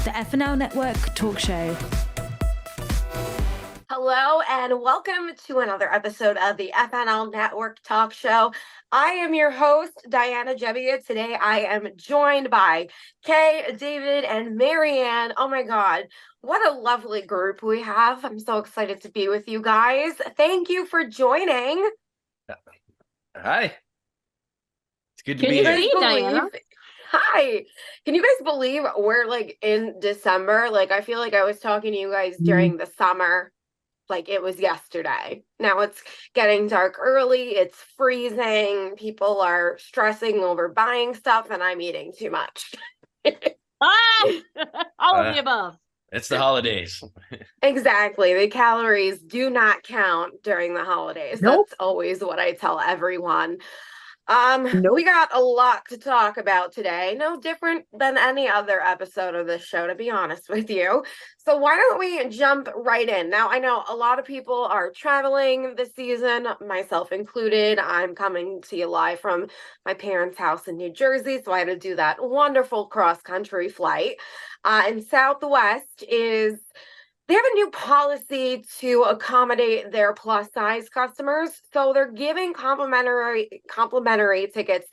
the FNL Network Talkshow. Hello and welcome to another episode of the FNL Network Talk Show. I am your host, Diana Gebbia. Today I am joined by Kay, David, and Marianne. Oh my God, what a lovely group we have. I'm so excited to be with you guys. Thank you for joining. Hi. It's good to be here. Diana. Hi. Can you guys believe we're like in December? Like I feel like I was talking to you guys during the summer. Like it was yesterday. Now it's getting dark early. It's freezing. People are stressing over buying stuff, and I'm eating too much. All of the above. It's the holidays. Exactly. The calories do not count during the holidays. Nope. That's always what I tell everyone. Nope. We got a lot to talk about today. No different than any other episode of this show, to be honest with you. So why don't we jump right in? Now, I know a lot of people are traveling this season, myself included. I'm coming to you live from my parents' house in New Jersey, so I had to do that wonderful cross-country flight. And Southwest they have a new policy to accommodate their plus size customers. So they're giving complimentary tickets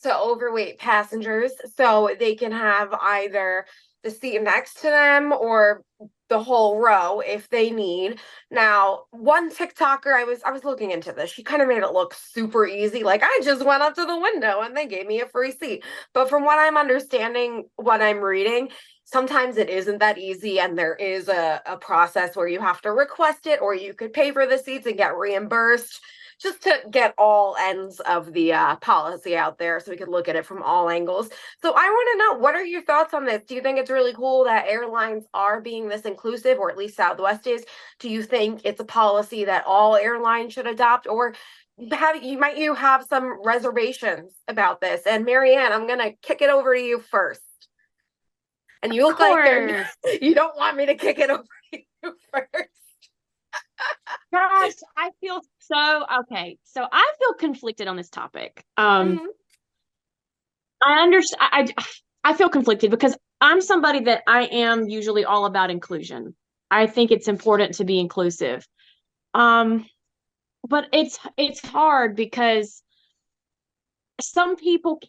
to overweight passengers so they can have either the seat next to them or the whole row if they need. Now, one TikToker, I was looking into this. She kind of made it look super easy. Like I just went up to the window and they gave me a free seat. But from what I'm understanding, what I'm reading, sometimes it isn't that easy, and there is a process where you have to request it, or you could pay for the seats and get reimbursed, just to get all ends of the policy out there so we could look at it from all angles. So I want to know, what are your thoughts on this? Do you think it's really cool that airlines are being this inclusive, or at least Southwest is? Do you think it's a policy that all airlines should adopt, or might you have some reservations about this? And Marianne, I'm going to kick it over to you first. And you look like you don't want me to kick it over to you first. Gosh, I feel so okay. So I feel conflicted on this topic. I understand. I feel conflicted because I'm somebody that I am usually all about inclusion. I think it's important to be inclusive. But it's hard because some people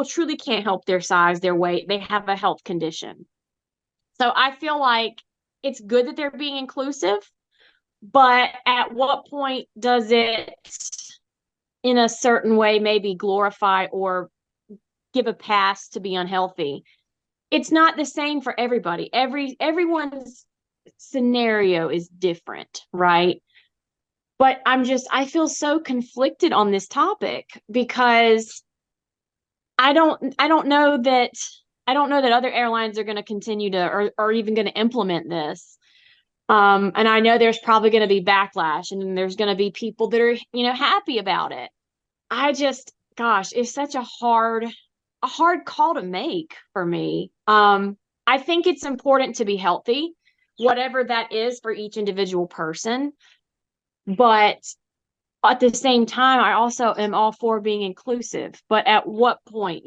truly can't help their size, their weight. They have a health condition. So I feel like it's good that they're being inclusive, but at what point does it, in a certain way, maybe glorify or give a pass to be unhealthy? It's not the same for everybody. Everyone's scenario is different, right? But I feel so conflicted on this topic because I don't know that other airlines are going to continue to or even going to implement this. And I know there's probably going to be backlash, and there's going to be people that are, happy about it. Gosh, it's such a hard call to make for me. I think it's important to be healthy, whatever that is for each individual person. But at the same time, I also am all for being inclusive. But at what point,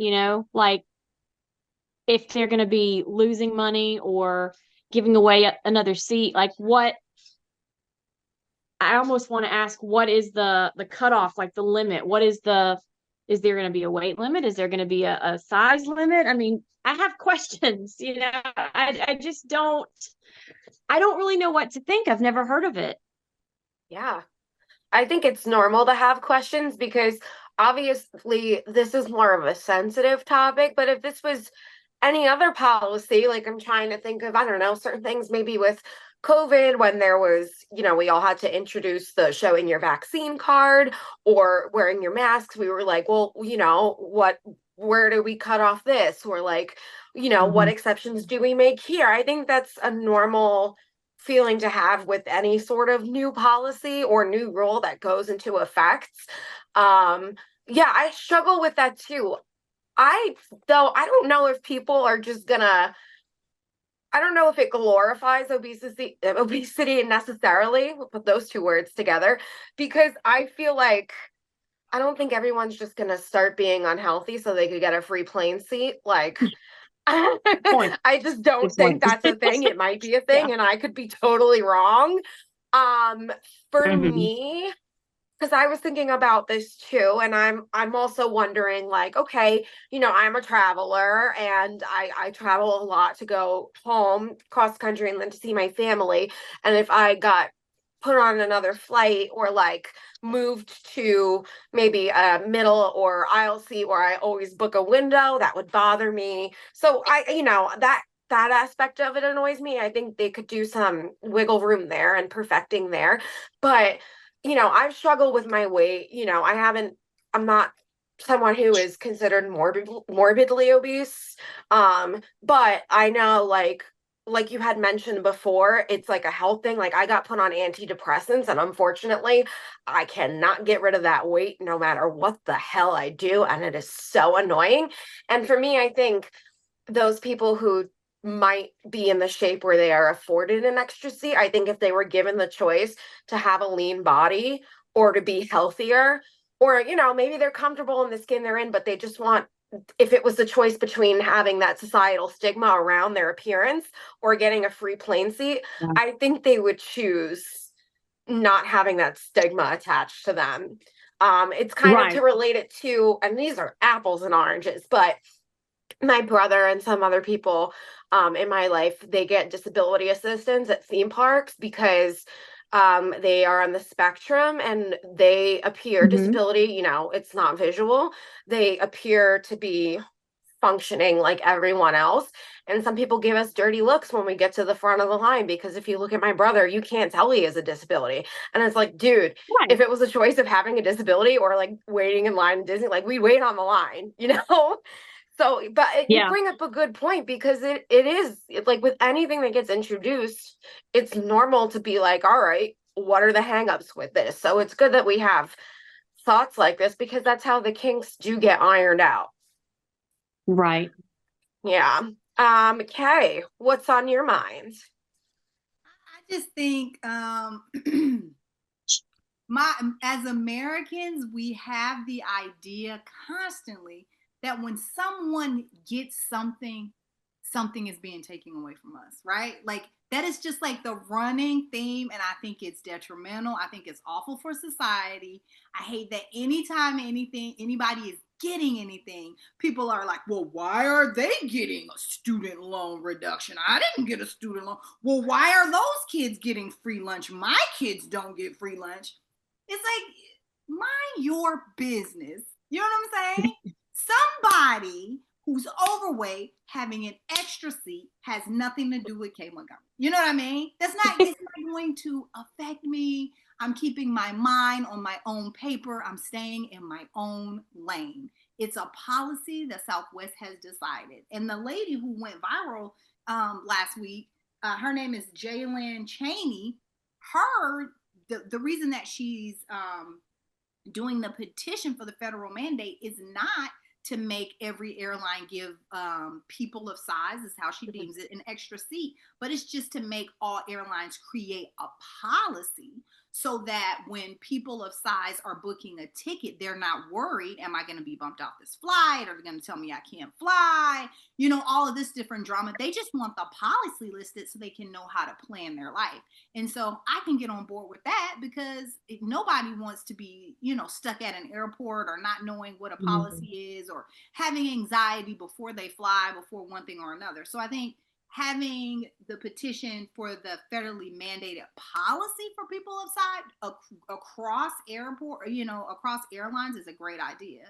like if they're going to be losing money or giving away another seat, like what? I almost want to ask, what is the cutoff, like the limit? Is there going to be a weight limit? Is there going to be a size limit? I mean, I have questions, I just don't really know what to think. I've never heard of it. Yeah, I think it's normal to have questions because obviously this is more of a sensitive topic. But if this was any other policy, like I'm trying to think of, I don't know, certain things maybe with COVID when there was, we all had to introduce the showing your vaccine card or wearing your masks. We were like, well, where do we cut off this? Or like, what exceptions do we make here? I think that's a normal feeling to have with any sort of new policy or new rule that goes into effect. I struggle with that too. I don't know if people are just gonna, I don't know if it glorifies obesity necessarily. We'll put those two words together, because I feel like I don't think everyone's just gonna start being unhealthy so they could get a free plane seat. Like Point. I just don't Good think point. that's a thing. It might be a Yeah. thing, and I could be totally wrong. For Mhm. me, because I was thinking about this too, and I'm also wondering, like, okay, I'm a traveler, and I travel a lot to go home cross country and then to see my family. And if I got put on another flight or like moved to maybe a middle or aisle seat where I always book a window, that would bother me. So that aspect of it annoys me. I think they could do some wiggle room there and perfecting there. But I've struggled with my weight. I'm not someone who is considered morbidly obese. But I know, like you had mentioned before, it's like a health thing. Like, I got put on antidepressants, and unfortunately, I cannot get rid of that weight no matter what the hell I do. And it is so annoying. And for me, I think those people who might be in the shape where they are afforded an extra seat, I think if they were given the choice to have a lean body or to be healthier, or maybe they're comfortable in the skin they're in, but they just want, if it was the choice between having that societal stigma around their appearance or getting a free plane seat, Yeah. I think they would choose not having that stigma attached to them. It's kind of to Right. relate it to, and these are apples and oranges, but my brother and some other people in my life, they get disability assistance at theme parks because they are on the spectrum, and they appear, Mhm. disability, it's not visual. They appear to be functioning like everyone else. And some people give us dirty looks when we get to the front of the line, because if you look at my brother, you can't tell he has a disability. And it's like, dude, Right. if it was a choice of having a disability or like waiting in line in Disney, like, we'd wait on the line, So, but you Yeah. bring up a good point, because it's like with anything that gets introduced, it's normal to be like, all right, what are the hangups with this? So it's good that we have thoughts like this, because that's how the kinks do get ironed out. Right. Yeah. Kay, what's on your mind? I just think as Americans, we have the idea constantly that when someone gets something, something is being taken away from us, right? Like, that is just like the running theme, and I think it's detrimental. I think it's awful for society. I hate that anytime anybody is getting anything, people are like, well, why are they getting a student loan reduction? I didn't get a student loan. Well, why are those kids getting free lunch? My kids don't get free lunch. It's like, mind your business. You know what I'm saying? Somebody who's overweight having an extra seat has nothing to do with Kay Montgomery. You know what I mean? It's not going to affect me. I'm keeping my mind on my own paper. I'm staying in my own lane. It's a policy that Southwest has decided. And the lady who went viral last week, her name is Jalen Cheney. The reason that she's doing the petition for the federal mandate is not to make every airline give people of size, is how she deems it, an extra seat, but it's just to make all airlines create a policy so that when people of size are booking a ticket, they're not worried, am I going to be bumped off this flight? Are they going to tell me I can't fly? All of this different drama. They just want the policy listed so they can know how to plan their life. And so I can get on board with that, because nobody wants to be, stuck at an airport or not knowing what a policy is, or having anxiety before they fly, before one thing or another. So I think having the petition for the federally mandated policy for people of size across airport, across airlines is a great idea.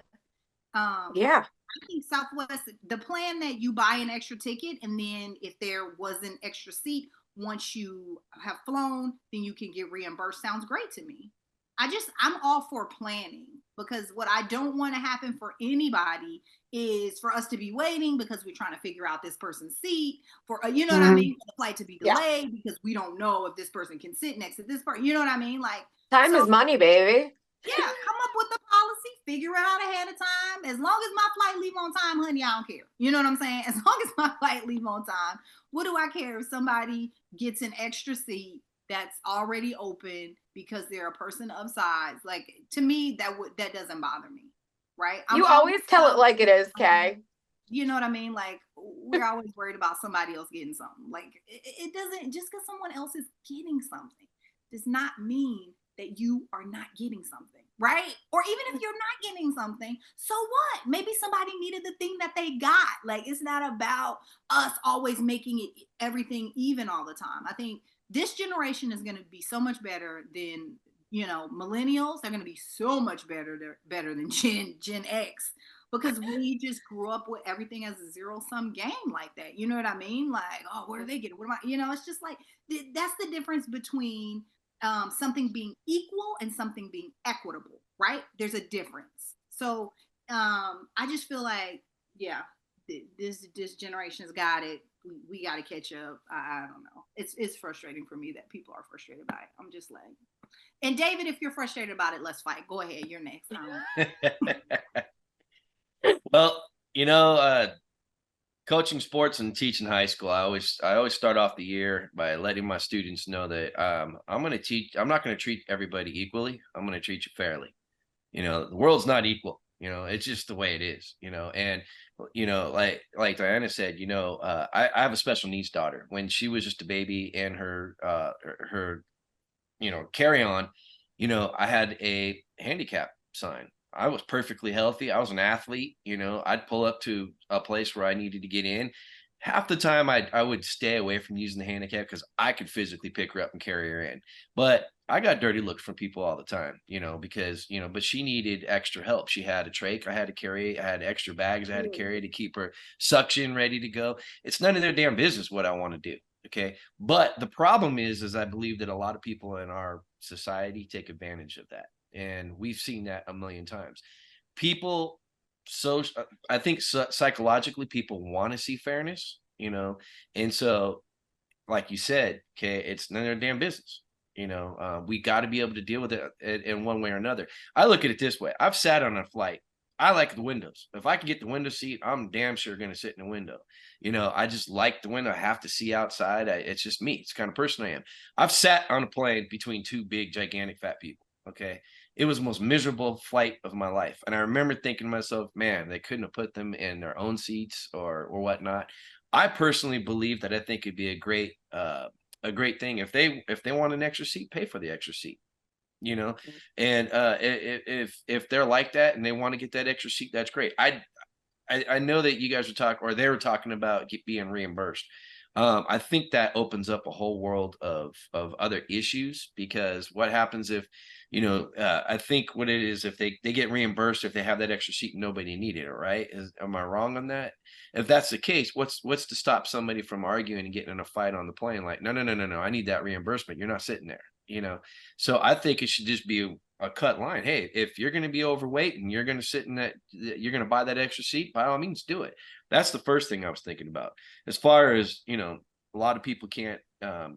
Yeah. I think Southwest, the plan that you buy an extra ticket, and then if there was an extra seat, once you have flown, then you can get reimbursed, sounds great to me. I'm all for planning, because what I don't want to happen for anybody is for us to be waiting because we're trying to figure out this person's seat, for what I mean, for the flight to be delayed because we don't know if this person can sit next to this person. You know what I mean? Like, Time is money, baby. Yeah, come up with the policy, figure it out ahead of time. As long as my flight leave on time, honey, I don't care. You know what I'm saying? As long as my flight leave on time, what do I care if somebody gets an extra seat that's already open because they're a person of size? Like, to me, that doesn't bother me, right? You always tell it like it is, Kay. You know what I mean? Like, we're always worried about somebody else getting something. Like it doesn't, just because someone else is getting something does not mean that you are not getting something, right? Or even if you're not getting something, so what? Maybe somebody needed the thing that they got. Like, it's not about us always making it everything even all the time. I think this generation is going to be so much better than, millennials. They're going to be so much better than Gen X, because we just grew up with everything as a zero-sum game like that. You know what I mean? Like, oh, what are they getting? What am I? It's just like, that's the difference between something being equal and something being equitable, right? There's a difference. So I just feel like, yeah, this generation's got it. We got to catch up. I don't know. It's frustrating for me that people are frustrated by it. I'm just like, and David, if you're frustrated about it, let's fight. Go ahead. You're next. Well, coaching sports and teaching high school, I always start off the year by letting my students know that I'm not going to treat everybody equally. I'm going to treat you fairly. The world's not equal. It's just the way it is. And like Diana said, I have a special needs daughter. When she was just a baby and her carry on, I had a handicap sign. I was perfectly healthy. I was an athlete. I'd pull up to a place where I needed to get in. Half the time I would stay away from using the handicap because I could physically pick her up and carry her in. But I got dirty looks from people all the time, because, but she needed extra help. She had a trach I had to carry. I had extra bags I had to carry to keep her suction ready to go. It's none of their damn business what I want to do. Okay. But the problem is I believe that a lot of people in our society take advantage of that. And we've seen that a million times. I think psychologically people want to see fairness, and so, like you said, okay, it's none of their damn business. We got to be able to deal with it in one way or another. I look at it this way. I've sat on a flight. I like the windows. If I can get the window seat, I'm damn sure going to sit in the window. I just like the window. I have to see outside. It's just me. It's the kind of person I am. I've sat on a plane between two big, gigantic, fat people. Okay. It was the most miserable flight of my life. And I remember thinking to myself, man, they couldn't have put them in their own seats or whatnot. I personally believe that I think it'd be a great thing if they want an extra seat, pay for the extra seat, and if they're like that and they want to get that extra seat, that's great. I know that you guys they were talking about being reimbursed. I think that opens up a whole world of other issues, because what happens if, I think what it is, if they get reimbursed, if they have that extra seat and nobody needed it, right? Am I wrong on that? If that's the case, what's to stop somebody from arguing and getting in a fight on the plane? Like, no, I need that reimbursement. You're not sitting there, So I think it should just be a cut line. Hey, if you're going to be overweight and you're going to sit in that, you're going to buy that extra seat, by all means do it. That's the first thing I was thinking about. As far as, a lot of people can't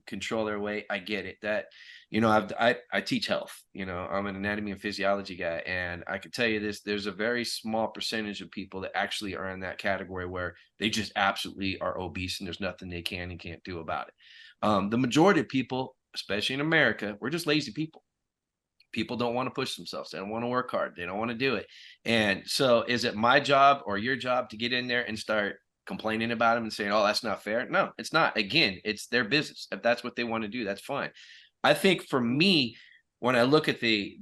control their weight. I get it. That, I teach health, I'm an anatomy and physiology guy. And I can tell you this, there's a very small percentage of people that actually are in that category where they just absolutely are obese and there's nothing they can and can't do about it. The majority of people, especially in America, we're just lazy people. People don't want to push themselves. They don't want to work hard. They don't want to do it. And so is it my job or your job to get in there and start complaining about them and saying, oh, that's not fair? No, it's not. Again, it's their business. If that's what they want to do, that's fine. I think for me, when I look at the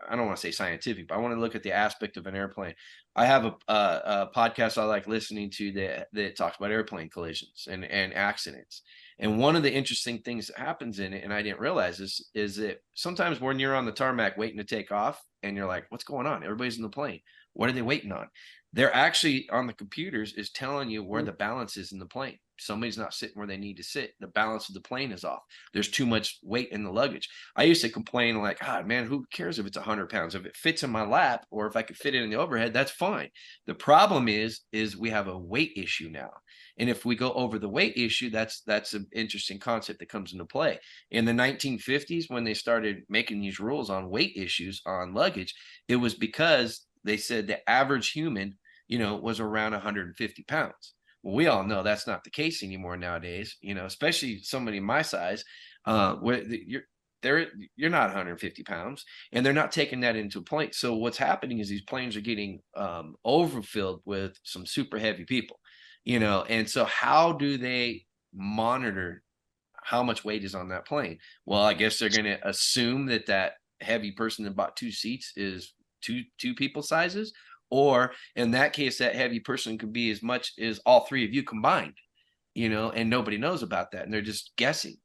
I don't want to say scientific, but I want to look at the aspect of an airplane. I have a podcast I like listening to that talks about airplane collisions and accidents. And one of the interesting things that happens in it, and I didn't realize this, is that sometimes when you're on the tarmac waiting to take off and you're like, what's going on? Everybody's in the plane. What are they waiting on? They're actually on the computers is telling you where the balance is in the plane. Somebody's not sitting where they need to sit. The balance of the plane is off. There's too much weight in the luggage. I used to complain like, man, who cares if it's 100 pounds? If it fits in my lap or if I could fit it in the overhead, that's fine. The problem is we have a weight issue now. And if we go over the weight issue, that's an interesting concept that comes into play. In the 1950s, when they started making these rules on weight issues on luggage, it was because they said the average human, was around 150 pounds. Well, we all know that's not the case anymore nowadays, especially somebody my size, where you're not 150 pounds, and they're not taking that into plane. So what's happening is these planes are getting overfilled with some super heavy people. And so how do they monitor how much weight is on that plane? Well, I guess they're going to assume that heavy person that bought 2 seats is two people sizes, or in that case, that heavy person could be as much as all 3 of you combined. And nobody knows about that. And they're just guessing,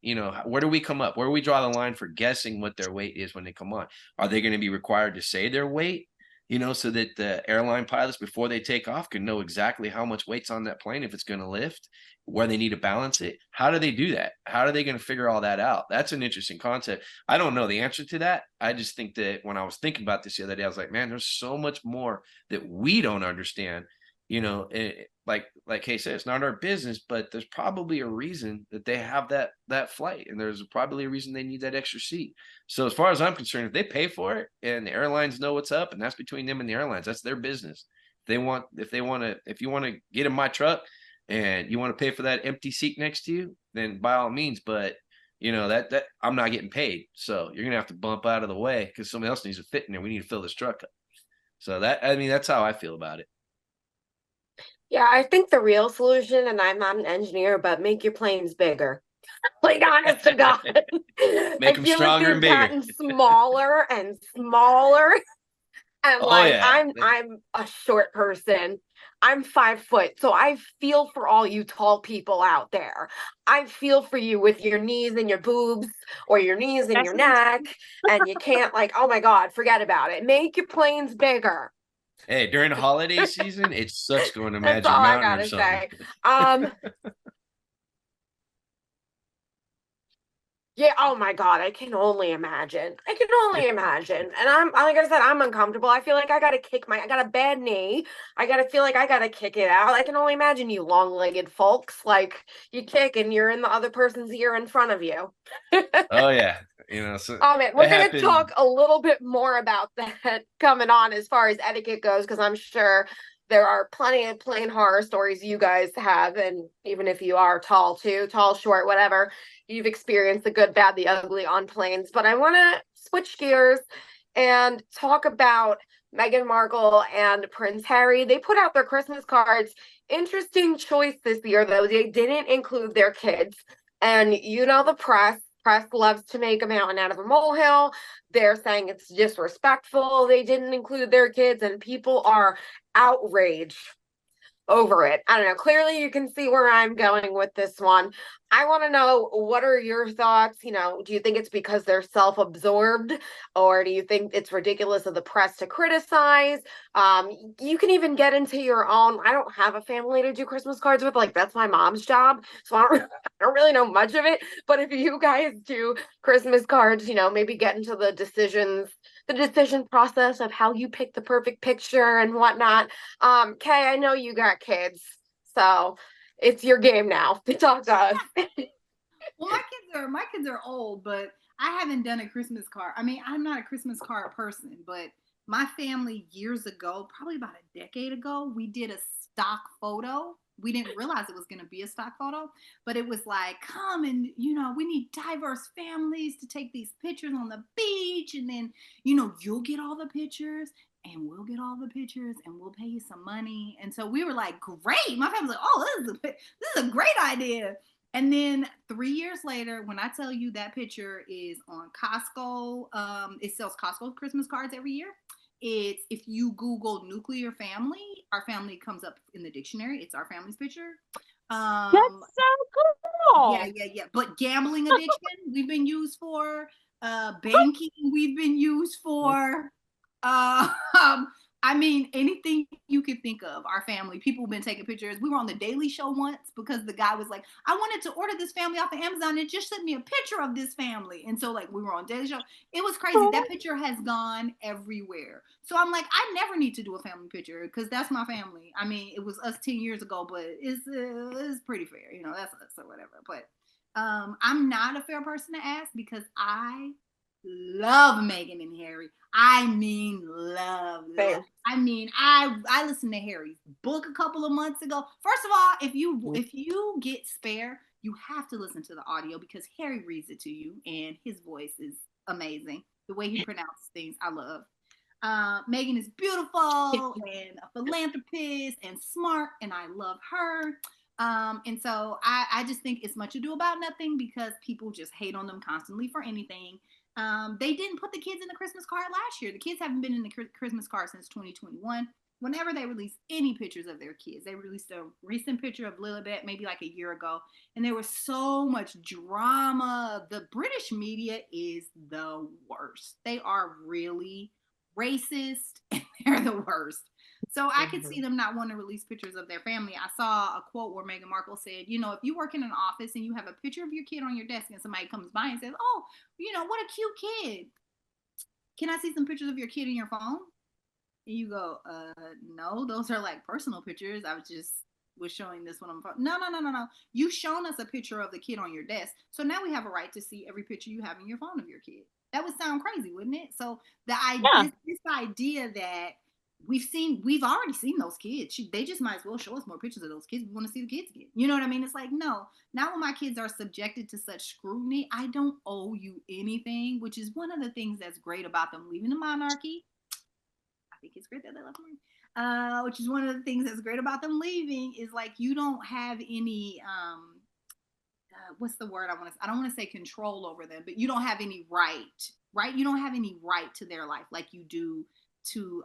where do we come up? Where do we draw the line for guessing what their weight is when they come on? Are they going to be required to say their weight, so that the airline pilots, before they take off, can know exactly how much weight's on that plane, if it's going to lift, where they need to balance it? How do they do that? How are they going to figure all that out? That's an interesting concept. I don't know the answer to that. I just think that when I was thinking about this the other day, I was like, man, there's so much more that we don't understand. Like Kay said, it's not our business, but there's probably a reason that they have that flight, and there's probably a reason they need that extra seat. So as far as I'm concerned, if they pay for it and the airlines know what's up, and that's between them and the airlines, that's their business. If you want to get in my truck and you want to pay for that empty seat next to you, then by all means. But that I'm not getting paid, so you're gonna have to bump out of the way because somebody else needs to fit in there. We need to fill this truck up. So that's how I feel about it. Yeah, I think the real solution, and I'm not an engineer, but make your planes bigger. Like, honest to God. Make them stronger and bigger. Gotten smaller and smaller. And I'm a short person. I'm 5 foot. So I feel for all you tall people out there. I feel for you with your knees and your boobs, or your knees and your neck. And you can't, oh my God, forget about it. Make your planes bigger. Hey, during the holiday season, it sucks going to Magic That's all Mountain I or gotta something. say. Yeah, oh my God, I can only imagine. And I'm, like I said, I'm uncomfortable. I feel like I got a bad knee. I gotta feel like I gotta kick it out. I can only imagine you long-legged folks, like you kick and you're in the other person's ear in front of you. Oh yeah. So oh man, we're gonna talk a little bit more about that coming on as far as etiquette goes, because I'm sure there are plenty of plane horror stories you guys have, and even if you are tall, short, whatever, you've experienced the good, bad, the ugly on planes. But I want to switch gears and talk about Meghan Markle and Prince Harry. They put out their Christmas cards. Interesting choice this year, though. They didn't include their kids. And the press loves to make a mountain out of a molehill. They're saying it's disrespectful. They didn't include their kids, and people are outraged over it. I don't know. Clearly, you can see where I'm going with this one. I want to know, what are your thoughts? Do you think it's because they're self-absorbed, or do you think it's ridiculous of the press to criticize? You can even get into your own. I don't have a family to do Christmas cards with. That's my mom's job, so I don't really know much of it. But if you guys do Christmas cards, maybe get into the decision process of how you pick the perfect picture and whatnot. Kay, I know you got kids, so it's your game now to talk to us. Well, my kids are old, but I haven't done a Christmas card. I mean, I'm not a Christmas card person, but my family years ago, probably about a decade ago, we did a stock photo. We didn't realize it was going to be a stock photo, but it was like, come and, we need diverse families to take these pictures on the beach. And then, you'll get all the pictures and we'll get all the pictures and we'll pay you some money. And so we were like, great. My family was like, oh, this is a great idea. And then 3 years later, when I tell you that picture is on Costco, it sells Costco Christmas cards every year. It's, if you Google nuclear family, our family comes up in the dictionary. It's our family's picture. That's so cool. Yeah. But gambling addiction, we've been used for. Banking, we've been used for. I mean, anything you could think of, our family, people have been taking pictures. We were on the Daily Show once because the guy was like, I wanted to order this family off of Amazon and just sent me a picture of this family. And so we were on Daily Show. It was crazy. That picture has gone everywhere. So I'm like, I never need to do a family picture because that's my family. I mean, it was us 10 years ago, but it's pretty fair. That's us or whatever. But I'm not a fair person to ask because I love Meghan and Harry. I mean, love. I mean, I listened to Harry's book a couple of months ago. First of all, if you get Spare, you have to listen to the audio because Harry reads it to you, and his voice is amazing. The way he pronounces things, I love. Megan is beautiful and a philanthropist and smart, and I love her. And so I just think it's much ado about nothing because people just hate on them constantly for anything. They didn't put the kids in the Christmas card last year. The kids haven't been in the Christmas card since 2021. Whenever they release any pictures of their kids, they released a recent picture of Lilibet maybe like a year ago, and there was so much drama. The British media is the worst. They are really racist and they're the worst. So I could see them not wanting to release pictures of their family. I saw a quote where Meghan Markle said, you know, if you work in an office and you have a picture of your kid on your desk and somebody comes by and says, oh, you know, what a cute kid. Can I see some pictures of your kid in your phone? And you go, no, those are like personal pictures. I was showing this one on my phone. No. You shown us a picture of the kid on your desk. So now we have a right to see every picture you have in your phone of your kid. That would sound crazy, wouldn't it? So the idea, this idea that we've already seen those kids. They just might as well show us more pictures of those kids. We want to see the kids again. You know what I mean? It's like, no, not when my kids are subjected to such scrutiny. I don't owe you anything, which is one of the things that's great about them leaving the monarchy. I think it's great that they left me. Which is one of the things that's great about them leaving is like you don't have any what's the word I don't want to say control over them, but you don't have any right? You don't have any right to their life like you do to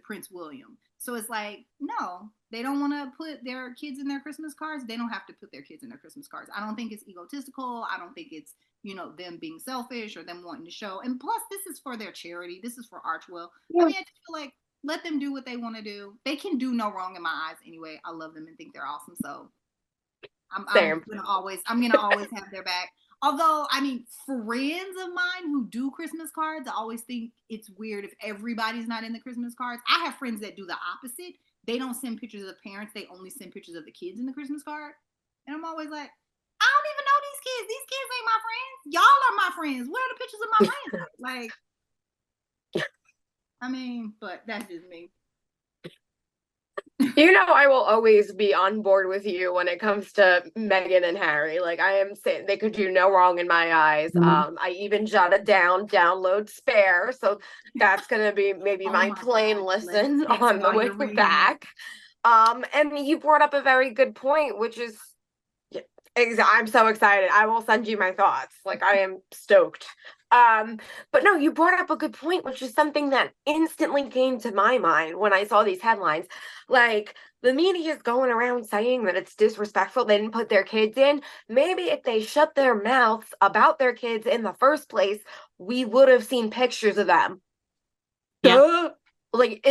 Prince William. So it's like, no, they don't want to put their kids in their Christmas cards. They don't have to put their kids in their Christmas cards. I don't think it's egotistical. I don't think it's, you know, them being selfish or them wanting to show. And plus, this is for their charity. This is for Archwell. Yeah. I mean, I just feel like let them do what they want to do. They can do no wrong in my eyes anyway. I love them and think they're awesome. So I'm gonna always have their back. Although, I mean, friends of mine who do Christmas cards, I always think it's weird if everybody's not in the Christmas cards. I have friends that do the opposite. They don't send pictures of the parents. They only send pictures of the kids in the Christmas card. And I'm always like, I don't even know these kids. These kids ain't my friends. Y'all are my friends. Where are the pictures of my friends? Like, I mean, but that's just me. You know, I will always be on board with you when it comes to Meghan and Harry. Like I am saying, they could do no wrong in my eyes. I even jotted down download spare. So that's going to be maybe my plain listen on the way back. And you brought up a very good point, which is, I'm so excited. I will send you my thoughts. Like I am stoked. But no, you brought up a good point, which is something that instantly came to my mind when I saw these headlines. Like the media is going around saying that it's disrespectful they didn't put their kids in. Maybe if they shut their mouths about their kids in the first place, we would have seen pictures of them. Yeah. Like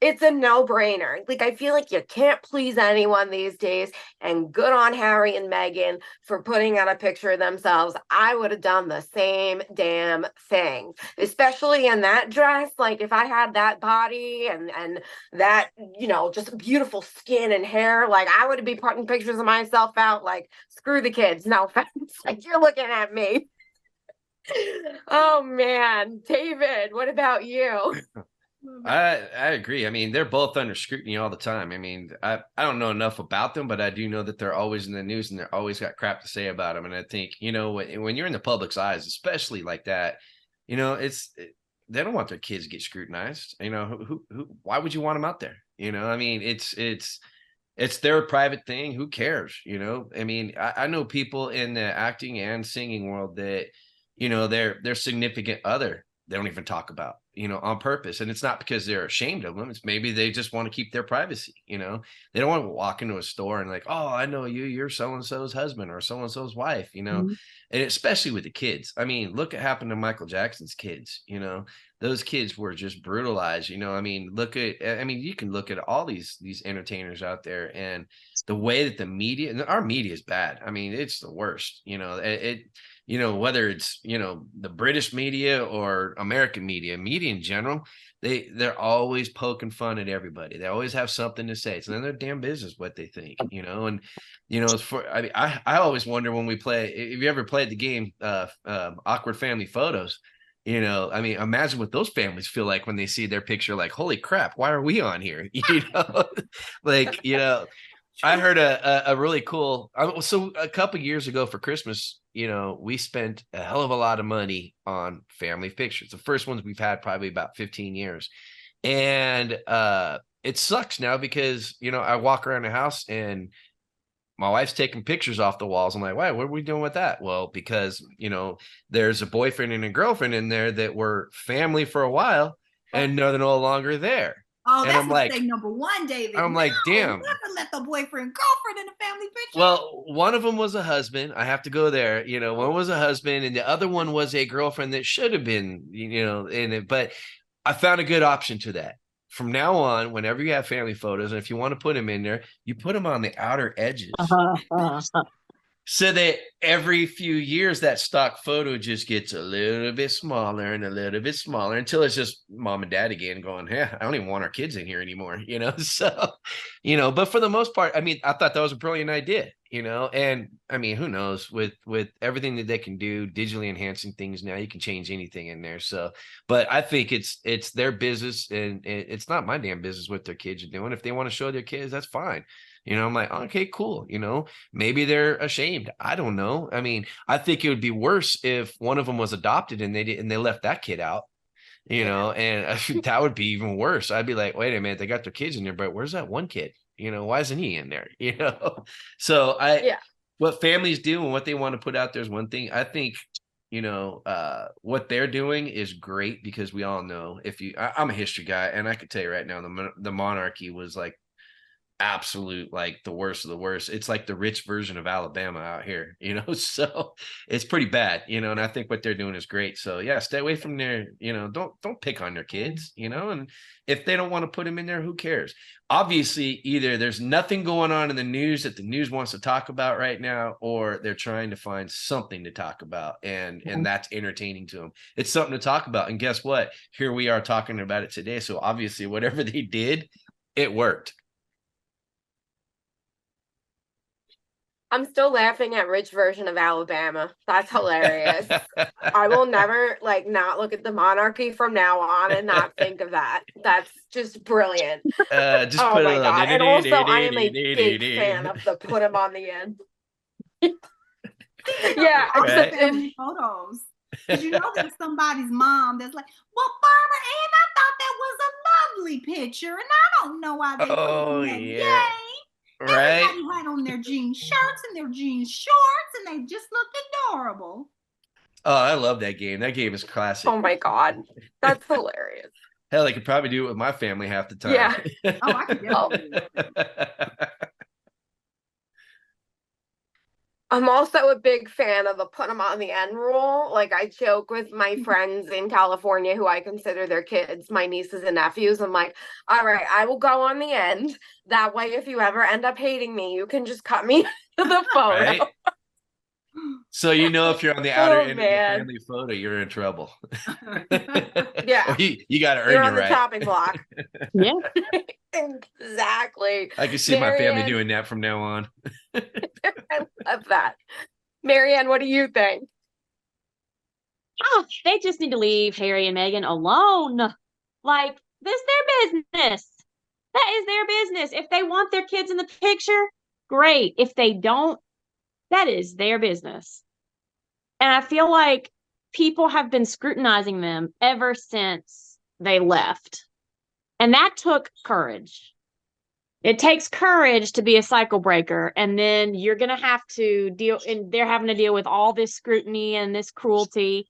it's a no-brainer. Like I feel like you can't please anyone these days, and good on Harry and Meghan for putting out a picture of themselves. I would have done the same damn thing, especially in that dress. Like if I had that body and that, you know, just beautiful skin and hair, like I would be putting pictures of myself out. Like screw the kids, no offense. Like you're looking at me. Oh man, David, what about you? I agree. I mean, they're both under scrutiny all the time. I mean, I don't know enough about them, but I do know that they're always in the news and they're always got crap to say about them. And I think, you know, when you're in the public's eyes, especially like that, you know, they don't want their kids to get scrutinized. You know, who why would you want them out there? You know, I mean, it's their private thing. Who cares? You know, I mean, I know people in the acting and singing world that, you know, their significant other, they don't even talk about, you know, on purpose. And it's not because they're ashamed of them. It's maybe they just want to keep their privacy. You know, they don't want to walk into a store and like, oh, I know you're so-and-so's husband or so-and-so's wife, you know, and especially with the kids. I mean, look what happened to Michael Jackson's kids. You know, those kids were just brutalized. You know, I mean, you can look at all these entertainers out there and the way that the media, and our media is bad. I mean, it's the worst, you know, you know, whether it's, you know, the British media or American media in general, they're always poking fun at everybody. They always have something to say. It's none of their damn business what they think, you know. And, you know, I always wonder when we play, if you ever played the game, Awkward Family Photos, you know, I mean, imagine what those families feel like when they see their picture, like, holy crap, why are we on here? You know, like, you know, I heard a really cool. So a couple years ago for Christmas, we spent a hell of a lot of money on family pictures. The first ones we've had probably about 15 years, and it sucks now because I walk around the house and my wife's taking pictures off the walls. I'm like, why? What are we doing with that? Well, because there's a boyfriend and a girlfriend in there that were family for a while, and they're no longer there. Oh, And that's I'm like, mistake number one, David. I'm like, damn. Never let the boyfriend, girlfriend in the family picture. Well, one of them was a husband. I have to go there. One was a husband, and the other one was a girlfriend that should have been, in it. But I found a good option to that. From now on, whenever you have family photos, and if you want to put them in there, you put them on the outer edges. So that every few years that stock photo just gets a little bit smaller and a little bit smaller until it's just mom and dad again going, yeah, I don't even want our kids in here anymore, so, but for the most part, I mean, I thought that was a brilliant idea, and I mean, who knows with everything that they can do digitally enhancing things now, you can change anything in there. So, but I think it's their business and it's not my damn business what their kids are doing. If they want to show their kids, that's fine. I'm like, okay, cool. Maybe they're ashamed. I don't know. I mean, I think it would be worse if one of them was adopted and they left that kid out, and I think that would be even worse. I'd be like, wait a minute, they got their kids in there, but where's that one kid? Why isn't he in there? So what families do and what they want to put out there is one thing. I think, what they're doing is great because we all know I'm a history guy and I could tell you right now, the monarchy was like, absolute like the worst of the worst. It's like the rich version of Alabama out here, so it's pretty bad, and I think what they're doing is great. So yeah, stay away from their, don't pick on their kids, and if they don't want to put them in there, who cares? Obviously, either there's nothing going on in the news that the news wants to talk about right now, or they're trying to find something to talk about, and that's entertaining to them. It's something to talk about, and guess what? Here we are talking about it today. So obviously whatever they did, it worked. I'm still laughing at rich version of Alabama. That's hilarious. I will never not look at the monarchy from now on and not think of that. That's just brilliant. Just oh my God. And also I am a big fan of the put them on the end. Yeah. Right. Family photos. Did you know there's somebody's mom that's like, well, Barbara Ann, I thought that was a lovely picture, and I don't know why they put that. Yay. Right. Everybody had on their jean shirts and their jean shorts, and they just looked adorable. Oh, I love that game. That game is classic. Oh my God, that's hilarious. Hell, I could probably do it with my family half the time. Yeah. I could definitely. I'm also a big fan of the put them on the end rule. Like I joke with my friends in California who I consider their kids, my nieces and nephews. I'm like, all right, I will go on the end. That way, if you ever end up hating me, you can just cut me to the photo. Right? So if you're on the outer end of the family photo, you're in trouble. Yeah. you got to earn you're your on the right. chopping block. Yeah. Exactly. I can see my family doing that from now on. I love that. Marianne, what do you think? Oh, they just need to leave Harry and Meghan alone. Like, this is their business. That is their business. If they want their kids in the picture, great. If they don't, that is their business. And I feel like people have been scrutinizing them ever since they left. And that took courage. It takes courage to be a cycle breaker. And then you're going to have to deal, and they're having to deal with all this scrutiny and this cruelty.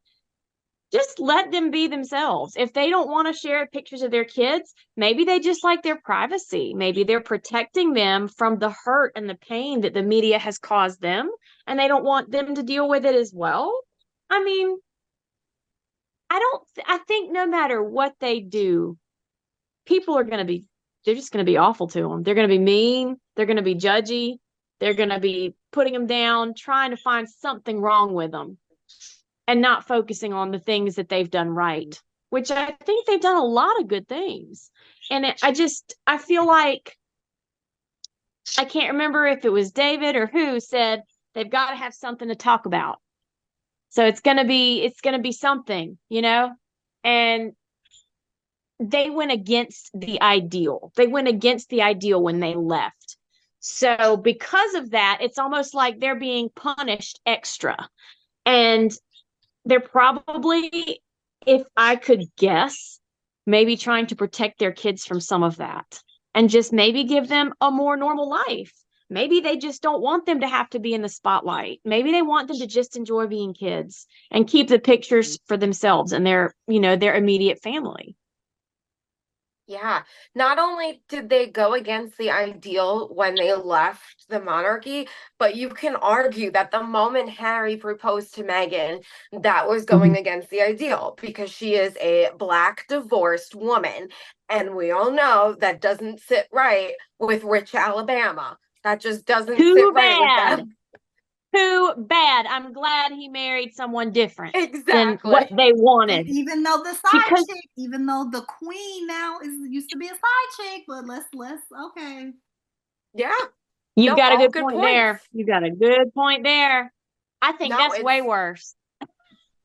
Just let them be themselves. If they don't want to share pictures of their kids, maybe they just like their privacy. Maybe they're protecting them from the hurt and the pain that the media has caused them, and they don't want them to deal with it as well. I mean, I think no matter what they do, people are they're just going to be awful to them. They're going to be mean. They're going to be judgy. They're going to be putting them down, trying to find something wrong with them, and not focusing on the things that they've done right, which I think they've done a lot of good things. And I feel like, I can't remember if it was David or who said they've got to have something to talk about. So it's going to be something, and they went against the ideal. They went against the ideal when they left. So because of that, it's almost like they're being punished extra. And they're probably, if I could guess, maybe trying to protect their kids from some of that and just maybe give them a more normal life. Maybe they just don't want them to have to be in the spotlight. Maybe they want them to just enjoy being kids and keep the pictures for themselves and their, their immediate family. Yeah. Not only did they go against the ideal when they left the monarchy, but you can argue that the moment Harry proposed to Meghan, that was going against the ideal because she is a Black divorced woman. And we all know that doesn't sit right with rich Alabama. That just doesn't sit right with them. Too bad. I'm glad he married someone different than Exactly. what they wanted. And even though the side chick, even though the queen now used to be a side chick, but let's okay. Yeah. You've got a good good point points. there. You got a good point there. I think that's way worse.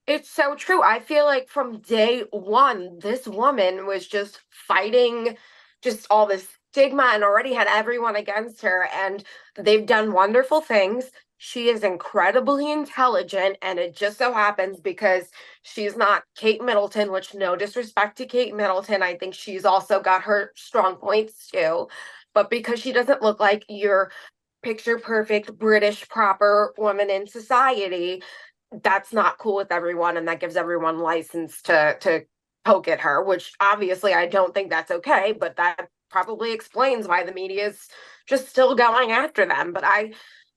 It's so true. I feel like from day one, this woman was just fighting just all this stigma and already had everyone against her. And they've done wonderful things. She is incredibly intelligent. And it just so happens because she's not Kate Middleton, which no disrespect to Kate Middleton. I think she's also got her strong points too. But because she doesn't look like your picture perfect British proper woman in society, that's not cool with everyone, and that gives everyone license to poke at her, which obviously I don't think that's okay, but that probably explains why the media is just still going after them. But I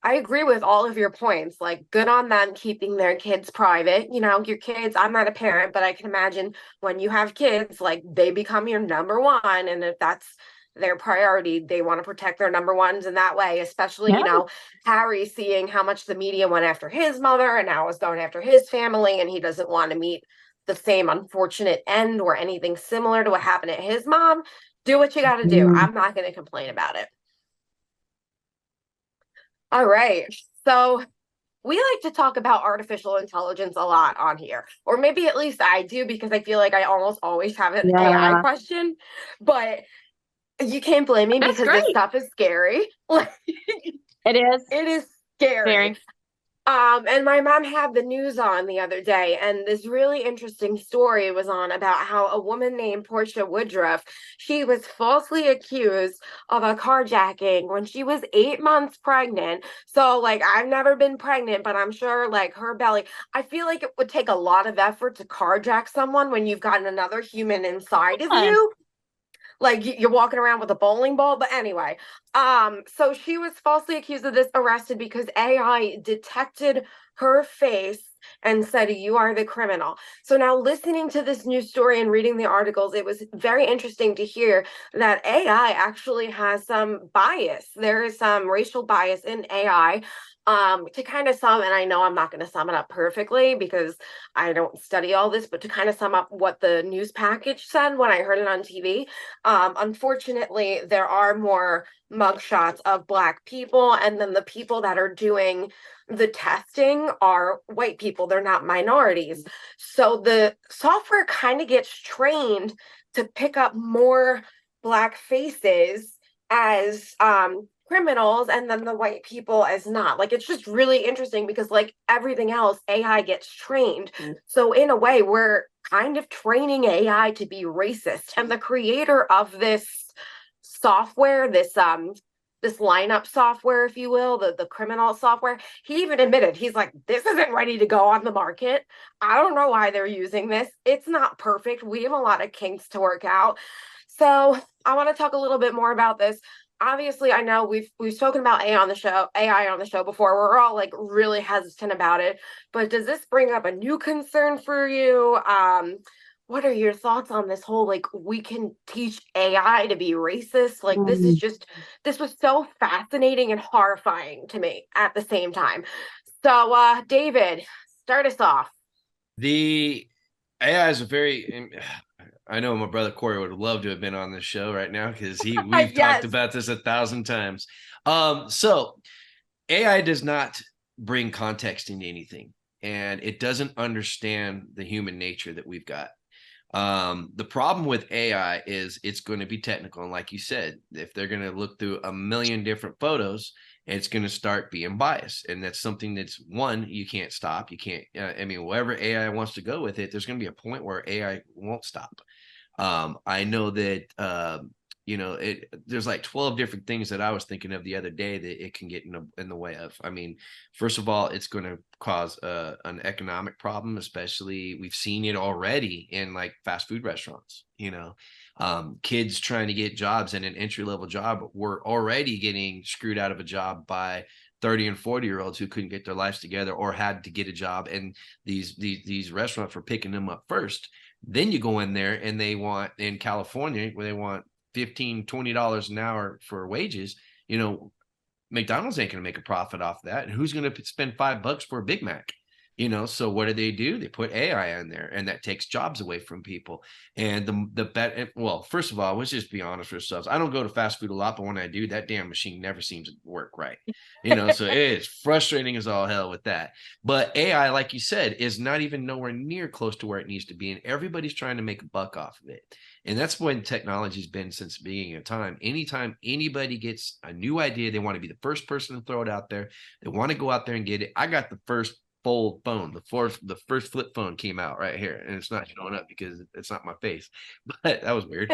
agree with all of your points. Like, good on them keeping their kids private. Your kids, I'm not a parent, but I can imagine when you have kids, like, they become your number one, and if that's their priority, they want to protect their number ones in that way, especially Harry seeing how much the media went after his mother and now is going after his family, and he doesn't want to meet the same unfortunate end or anything similar to what happened to his mom. Do what you got to do. I'm not going to complain about it. All right, so we like to talk about artificial intelligence a lot on here, or maybe at least I do, because I feel like I almost always have an AI question, but you can't blame me because this stuff is scary. It is. It is scary. And my mom had the news on the other day, and this really interesting story was on about how a woman named Portia Woodruff, she was falsely accused of a carjacking when she was 8 months pregnant. So, like, I've never been pregnant, but I'm sure, like, her belly, I feel like it would take a lot of effort to carjack someone when you've got another human inside of you. Like, you're walking around with a bowling ball. But anyway, so she was falsely accused of this, arrested because AI detected her face and said, you are the criminal. So now, listening to this news story and reading the articles, it was very interesting to hear that AI actually has some bias. There is some racial bias in AI. To kind of sum, and I know I'm not going to sum it up perfectly because I don't study all this, but to kind of sum up what the news package said when I heard it on TV, unfortunately, there are more mugshots of Black people, and then the people that are doing the testing are white people. They're not minorities. So the software kind of gets trained to pick up more Black faces as criminals, and then the white people as not. Like, it's just really interesting because, like everything else, AI gets trained. So in a way, we're kind of training AI to be racist. And the creator of this software, this lineup software, if you will, the criminal software, he even admitted, he's like, this isn't ready to go on the market. I don't know why they're using this. It's not perfect. We have a lot of kinks to work out. So I want to talk a little bit more about this. Obviously, I know we've spoken about AI on the show before. We're all like really hesitant about it, but does this bring up a new concern for you? What are your thoughts on this whole, like, we can teach AI to be racist? Like, this was so fascinating and horrifying to me at the same time. So, David, start us off. The AI is I know my brother Corey would love to have been on this show right now because we've talked about this 1,000 times. So AI does not bring context into anything, and it doesn't understand the human nature that we've got. The problem with AI is it's going to be technical. And like you said, if they're going to look through a million different photos, it's going to start being biased. And that's something that's one, you can't stop. You can't, I mean, wherever AI wants to go with it, there's going to be a point where AI won't stop. I know that, there's like 12 different things that I was thinking of the other day that it can get in the way of. I mean, first of all, it's going to cause an economic problem, especially we've seen it already in like fast food restaurants. Kids trying to get jobs in an entry-level job were already getting screwed out of a job by 30 and 40-year-olds who couldn't get their lives together or had to get a job, and these restaurants were picking them up first. Then you go in there and they want, in California, where they want $15-20 an hour for wages, McDonald's ain't going to make a profit off that. And who's going to spend $5 for a Big Mac? So what do? They put AI in there, and that takes jobs away from people. And well, first of all, let's just be honest with ourselves. I don't go to fast food a lot, but when I do, that damn machine never seems to work right. So it's frustrating as all hell with that. But AI, like you said, is not even nowhere near close to where it needs to be. And everybody's trying to make a buck off of it. And that's when technology's been since the beginning of time. Anytime anybody gets a new idea, they want to be the first person to throw it out there. They want to go out there and get it. I got the first fold phone, the first flip phone came out right here, and it's not showing up because it's not my face, but that was weird.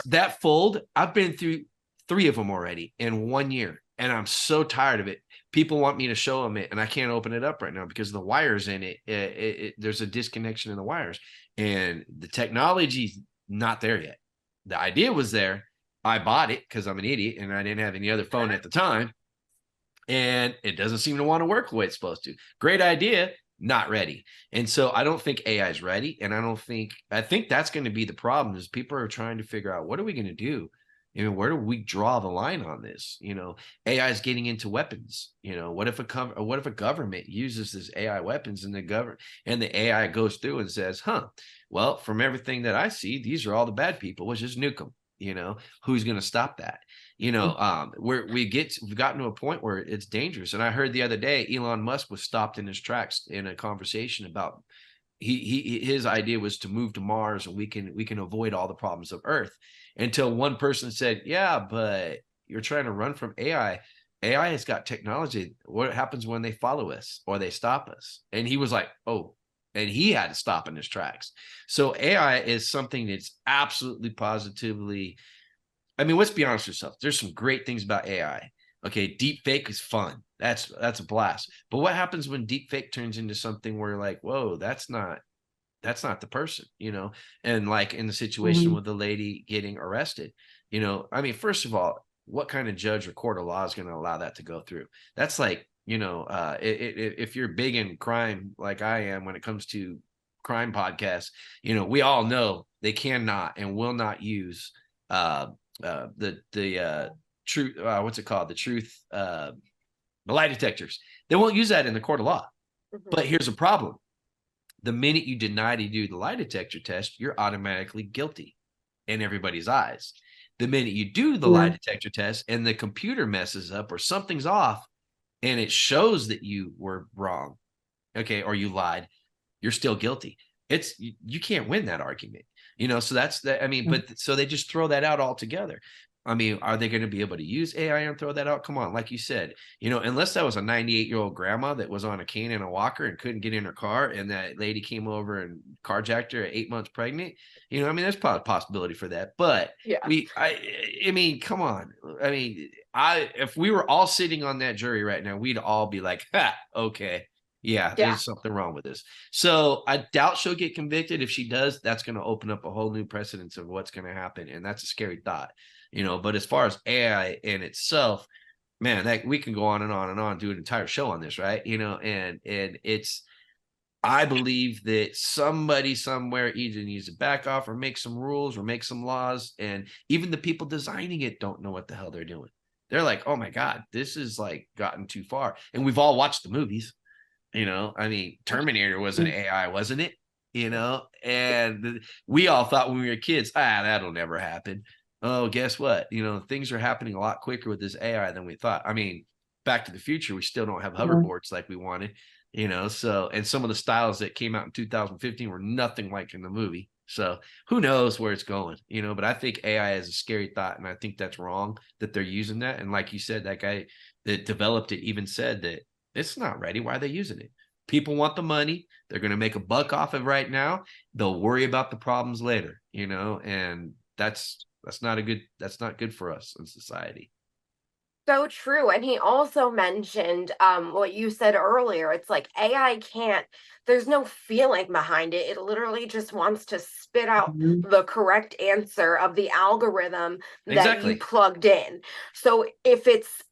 That fold, I've been through 3 of them already in 1 year, and I'm so tired of it. People want me to show them it, and I can't open it up right now because the wires in it, there's a disconnection in the wires, and the technology's not there yet. The idea was there. I bought it because I'm an idiot and I didn't have any other phone at the time. And it doesn't seem to want to work the way it's supposed to. Great idea, not ready. And so I don't think AI is ready. And I think that's going to be the problem, is people are trying to figure out, what are we going to do? Where do we draw the line on this? AI is getting into weapons. What if a government uses this AI weapons, and the AI goes through and says, well, from everything that I see, these are all the bad people. Let's just nuke them. Who's going to stop that? We've gotten to a point where it's dangerous. And I heard the other day, Elon Musk was stopped in his tracks in a conversation about his idea was to move to Mars, and we can avoid all the problems of Earth, until one person said, yeah, but you're trying to run from AI. AI has got technology. What happens when they follow us or they stop us? And he was like, oh, and he had to stop in his tracks. So AI is something that's absolutely positively, I mean, let's be honest with ourselves. There's some great things about AI. Okay, deep fake is fun. That's a blast. But what happens when deep fake turns into something where, like, whoa, that's not the person, And like in the situation with the lady getting arrested, I mean, first of all, what kind of judge or court of law is going to allow that to go through? That's like, if you're big in crime like I am when it comes to crime podcasts, we all know they cannot and will not use the truth, what's it called, the lie detectors. They won't use that in the court of law. But here's a problem: the minute you deny to do the lie detector test, you're automatically guilty in everybody's eyes. The minute you do the lie detector test and the computer messes up or something's off and it shows that you were wrong, okay, or you lied, you're still guilty. You can't win that argument. So that's that. I mean, but so they just throw that out altogether. I mean, are they going to be able to use AI and throw that out? Come on, like you said, unless that was a 98-year-old grandma that was on a cane and a walker and couldn't get in her car, and that lady came over and carjacked her at 8 months pregnant. I mean, there's probably a possibility for that. But yeah, I mean, come on. I mean, if we were all sitting on that jury right now, we'd all be like, okay. Yeah, there's something wrong with this. So I doubt she'll get convicted. If she does, that's going to open up a whole new precedence of what's going to happen. And that's a scary thought, but as far as AI in itself, man, we can go on and on and on, do an entire show on this, right? And it's, I believe that somebody somewhere either needs to back off or make some rules or make some laws. And even the people designing it don't know what the hell they're doing. They're like, oh my God, this is like gotten too far. And we've all watched the movies. I mean, Terminator was an AI, wasn't it? And we all thought when we were kids, that'll never happen. Oh, guess what? Things are happening a lot quicker with this AI than we thought. I mean, Back to the Future, we still don't have Mhm. hoverboards like we wanted, so, and some of the styles that came out in 2015 were nothing like in the movie. So who knows where it's going, but I think AI is a scary thought, and I think that's wrong that they're using that. And like you said, that guy that developed it even said that it's not ready. Why are they using it? People want the money. They're going to make a buck off of right now. They'll worry about the problems later, and that's not good for us in society. So true. And he also mentioned what you said earlier. It's like AI can't, there's no feeling behind it. It literally just wants to spit out Mhm. the correct answer of the algorithm that you Exactly. plugged in. So if it's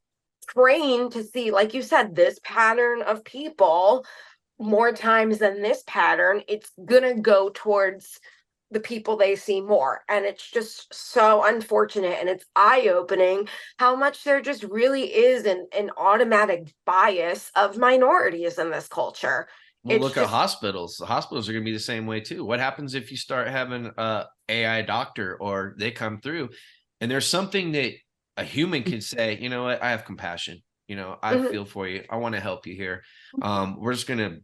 trained to see, like you said, this pattern of people more times than this pattern, it's gonna go towards the people they see more. And it's just so unfortunate, and it's eye-opening how much there just really is an automatic bias of minorities in this culture. Well, It's look at just hospitals. The hospitals are going to be the same way too. What happens if you start having a AI doctor, or they come through and there's something that a human can say, you know what, I have compassion. I mhm. feel for you. I want to help you here. We're just going to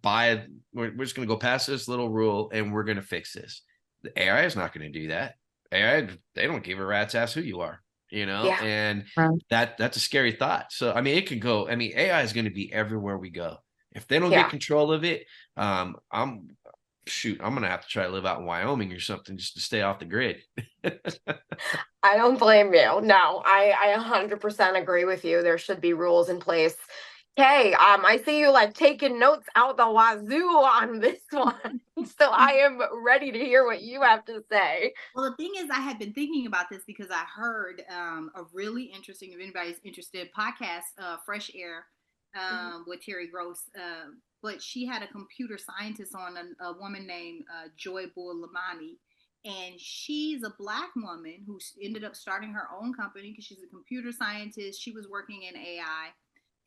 we're just going to go past this little rule, and we're going to fix this. The AI is not going to do that. AI, they don't give a rat's ass who you are, Yeah. and Right. that's a scary thought. So, I mean, it can go, AI is going to be everywhere we go. If they don't get Yeah. control of it, I'm gonna have to try to live out in Wyoming or something just to stay off the grid. I don't blame you. No, I 100% agree with you. There should be rules in place. Okay, I see you like taking notes out the wazoo on this one. So I am ready to hear what you have to say. Well, the thing is, I had been thinking about this because I heard a really interesting, if anybody's interested, podcast, Fresh Air, Mhm. with Terry Gross. But she had a computer scientist on, a woman named Joy Bull Lamani. And she's a Black woman who ended up starting her own company because she's a computer scientist. She was working in AI.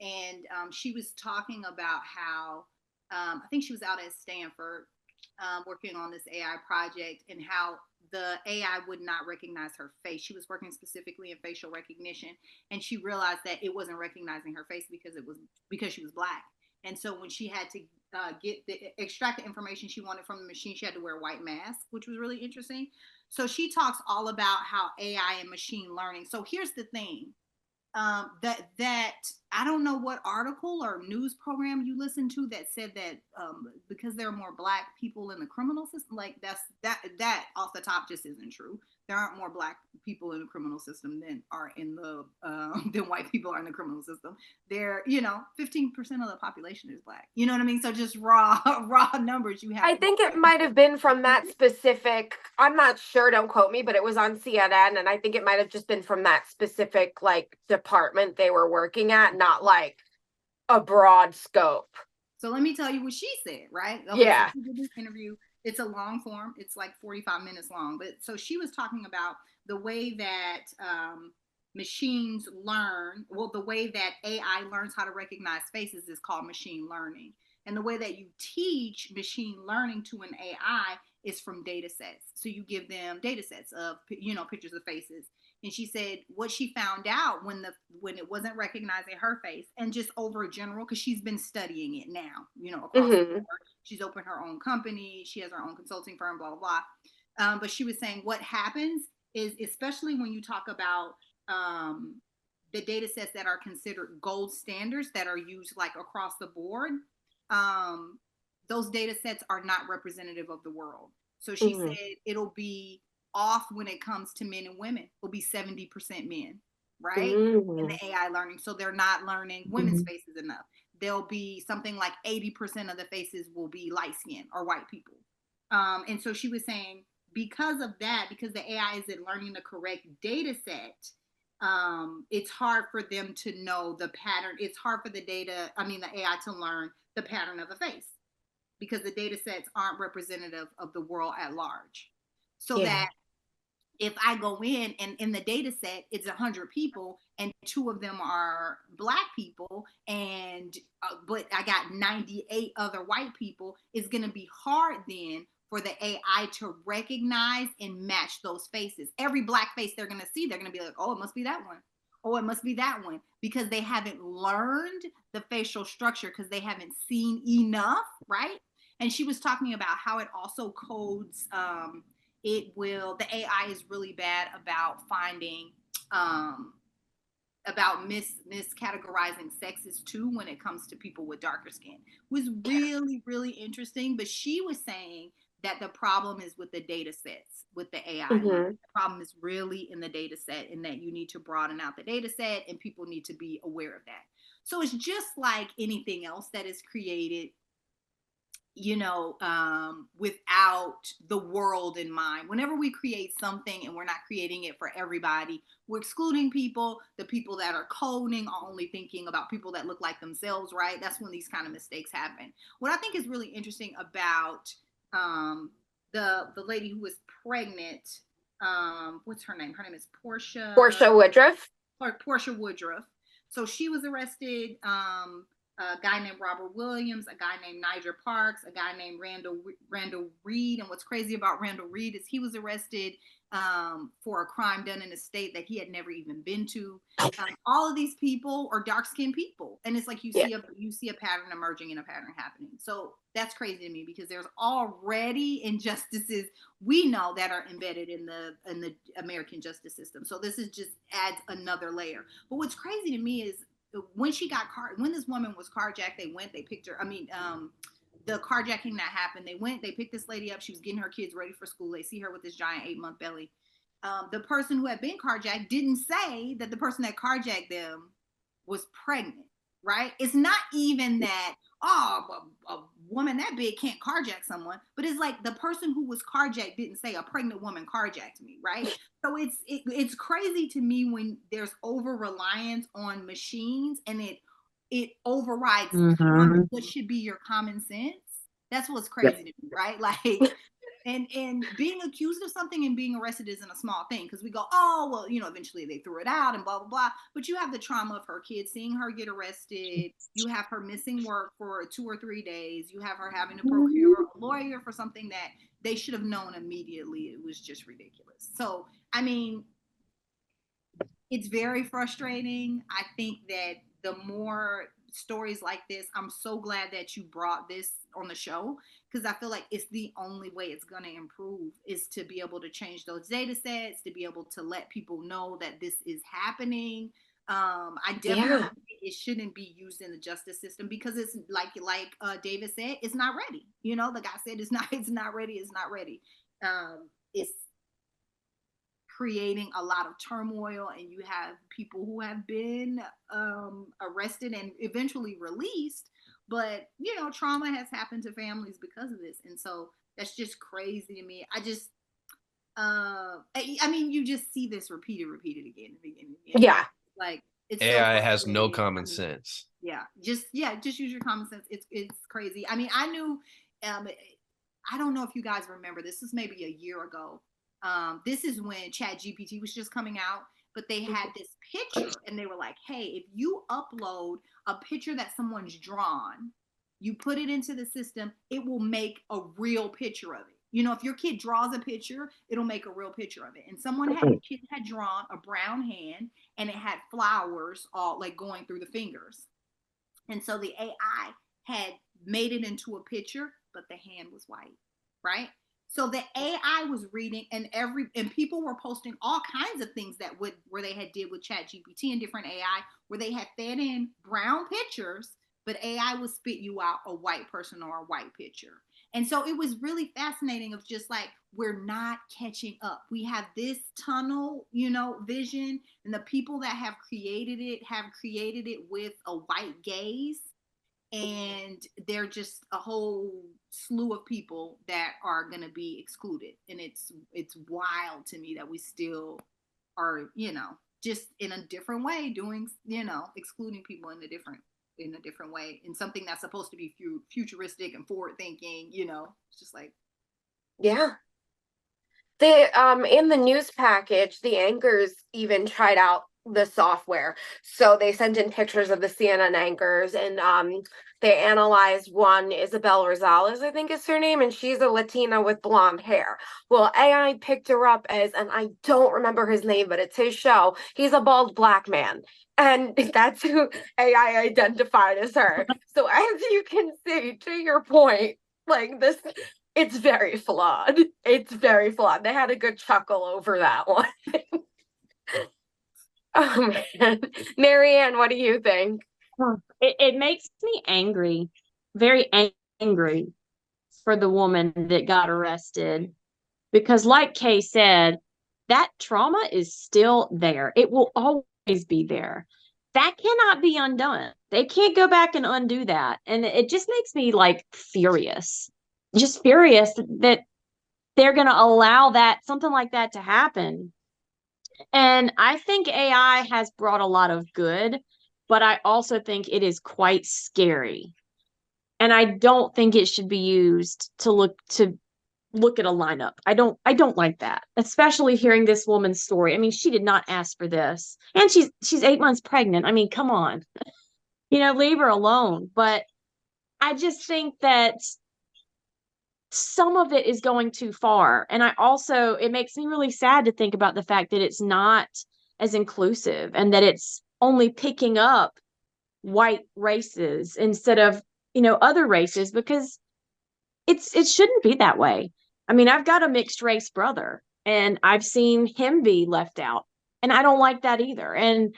And she was talking about how, I think she was out at Stanford working on this AI project, and how the AI would not recognize her face. She was working specifically in facial recognition, and she realized that it wasn't recognizing her face because she was Black. And so when she had to extract the information she wanted from the machine, she had to wear a white mask, which was really interesting. So she talks all about how AI and machine learning. So here's the thing, that I don't know what article or news program you listened to that said that because there are more Black people in the criminal system, like that off the top just isn't true. There aren't more Black people in the criminal system than are in the than white people are in the criminal system. There, 15% of the population is Black. You know what I mean? So just raw numbers, you have I more think it white might people. have been from that specific, I'm not sure, don't quote me, but it was on CNN, and I think it might have just been from that specific like department they were working at, not like a broad scope. So let me tell you what she said, right? Okay, so Yeah. she did this interview. It's a long form. It's like 45 minutes long. But so she was talking about the way that machines learn. Well, the way that AI learns how to recognize faces is called machine learning. And the way that you teach machine learning to an AI is from data sets. So you give them data sets of, pictures of faces. And she said what she found out when it wasn't recognizing her face, and just over general, because she's been studying it now, across the Hmm. board. She's opened her own company. She has her own consulting firm, blah, blah, blah. But she was saying what happens is, especially when you talk about the data sets that are considered gold standards that are used like across the board, those data sets are not representative of the world. So she Hmm. said it'll be off when it comes to men and women. It'll be 70% men, right? In Hmm. the AI learning. So they're not learning women's Mhm. faces enough. There'll be something like 80% of the faces will be light skinned or white people. And so she was saying, because of that, because the AI isn't learning the correct data set, it's hard for them to know the pattern. It's hard for the AI to learn the pattern of a face, because the data sets aren't representative of the world at large. So Yeah. that if I go in and in the data set, it's 100 people and 2 of them are Black people, and but I got 98 other white people, it's going to be hard then for the AI to recognize and match those faces. Every Black face they're going to see, they're going to be like, oh, it must be that one. oh, it must be that one, because they haven't learned the facial structure because they haven't seen enough, right? And she was talking about how it also codes, the AI is really bad about finding, about miscategorizing sexes too when it comes to people with darker skin. Was really, really interesting. But she was saying that the problem is with the data sets with the AI. Mm-hmm. The problem is really in the data set, and that you need to broaden out the data set, and people need to be aware of that. So it's just like anything else that is created, without the world in mind. Whenever we create something and we're not creating it for everybody, we're excluding people. The people that are coding are only thinking about people that look like themselves, right? That's when these kind of mistakes happen. What I think is really interesting about the lady who was pregnant, what's her name? Her name is Portia Woodruff. Portia Woodruff. So she was arrested. A guy named Robert Williams, a guy named Niger Parks, a guy named Randall Reed. And what's crazy about Randall Reed is he was arrested for a crime done in a state that he had never even been to. All of these people are dark-skinned people, and it's like you see a pattern emerging and a pattern happening. So that's crazy to me, because there's already injustices we know that are embedded in the American justice system. So this is just adds another layer. But what's crazy to me is, when this woman was carjacked, they picked her. The carjacking that happened, they picked this lady up. She was getting her kids ready for school. They see her with this giant 8-month belly. The person who had been carjacked didn't say that the person that carjacked them was pregnant, right? It's not even that, a woman that big can't carjack someone, but it's like the person who was carjacked didn't say a pregnant woman carjacked me, right? So it's crazy to me when there's over reliance on machines, and it overrides what should be your common sense. That's what's crazy to me, right? Like, and being accused of something and being arrested isn't a small thing, because we go, oh, well, eventually they threw it out and blah, blah, blah. But you have the trauma of her kids seeing her get arrested. You have her missing work for 2 or 3 days. You have her having to procure a lawyer for something that they should have known immediately. It was just ridiculous. So, I mean, it's very frustrating. I think that the more stories like this, I'm so glad that you brought this on the show, because I feel like it's the only way it's going to improve, is to be able to change those data sets, to be able to let people know that this is happening. I definitely think it shouldn't be used in the justice system, because it's like David said, it's not ready. The guy said it's not ready. It's not ready. It's creating a lot of turmoil, and you have people who have been arrested and eventually released, but trauma has happened to families because of this. And so that's just crazy to me. I just you just see this repeated again and again. Yeah, like it's AI so has no common sense. Just use your common sense. It's crazy. I mean, I knew I don't know if you guys remember, this was maybe a year ago. This is when ChatGPT was just coming out, but they had this picture, and they were like, hey, if you upload a picture that someone's drawn, you put it into the system, it will make a real picture of it. If your kid draws a picture, it'll make a real picture of it. And kid had drawn a brown hand, and it had flowers all like going through the fingers. And so the AI had made it into a picture, but the hand was white, right? So the AI was reading, and people were posting all kinds of things where they had did with ChatGPT and different AI, where they had fed in brown pictures, but AI would spit you out a white person or a white picture. And so it was really fascinating of just like, we're not catching up. We have this tunnel, vision, and the people that have created it with a white gaze. And they're just a whole slew of people that are going to be excluded. And it's wild to me that we still are, just in a different way doing, excluding people in a different way, in something that's supposed to be futuristic and forward thinking, it's just like. Yeah. In the news package, the anchors even tried out the software. So they sent in pictures of the CNN anchors, and they analyzed one, Isabel Rosales, I think is her name, and she's a Latina with blonde hair. Well, AI picked her up as, and I don't remember his name, but it's his show. He's a bald black man. And that's who AI identified as her. So as you can see, to your point, like this, it's very flawed. It's very flawed. They had a good chuckle over that one. Oh man. Marianne, what do you think? It makes me angry, very angry for the woman that got arrested, because like Kay said, that trauma is still there. It will always be there. That cannot be undone. They can't go back and undo that. And it just makes me like furious, just furious that they're going to allow that, something like that to happen. And I think AI has brought a lot of good, but I also think it is quite scary. And I don't think it should be used to look at a lineup. I don't like that, especially hearing this woman's story. I mean, she did not ask for this. And she's 8 months pregnant. I mean, come on. Leave her alone. But I just think that some of it is going too far. And it makes me really sad to think about the fact that it's not as inclusive, and that it's only picking up white races instead of, other races, because it shouldn't be that way. I mean, I've got a mixed race brother, and I've seen him be left out, and I don't like that either. And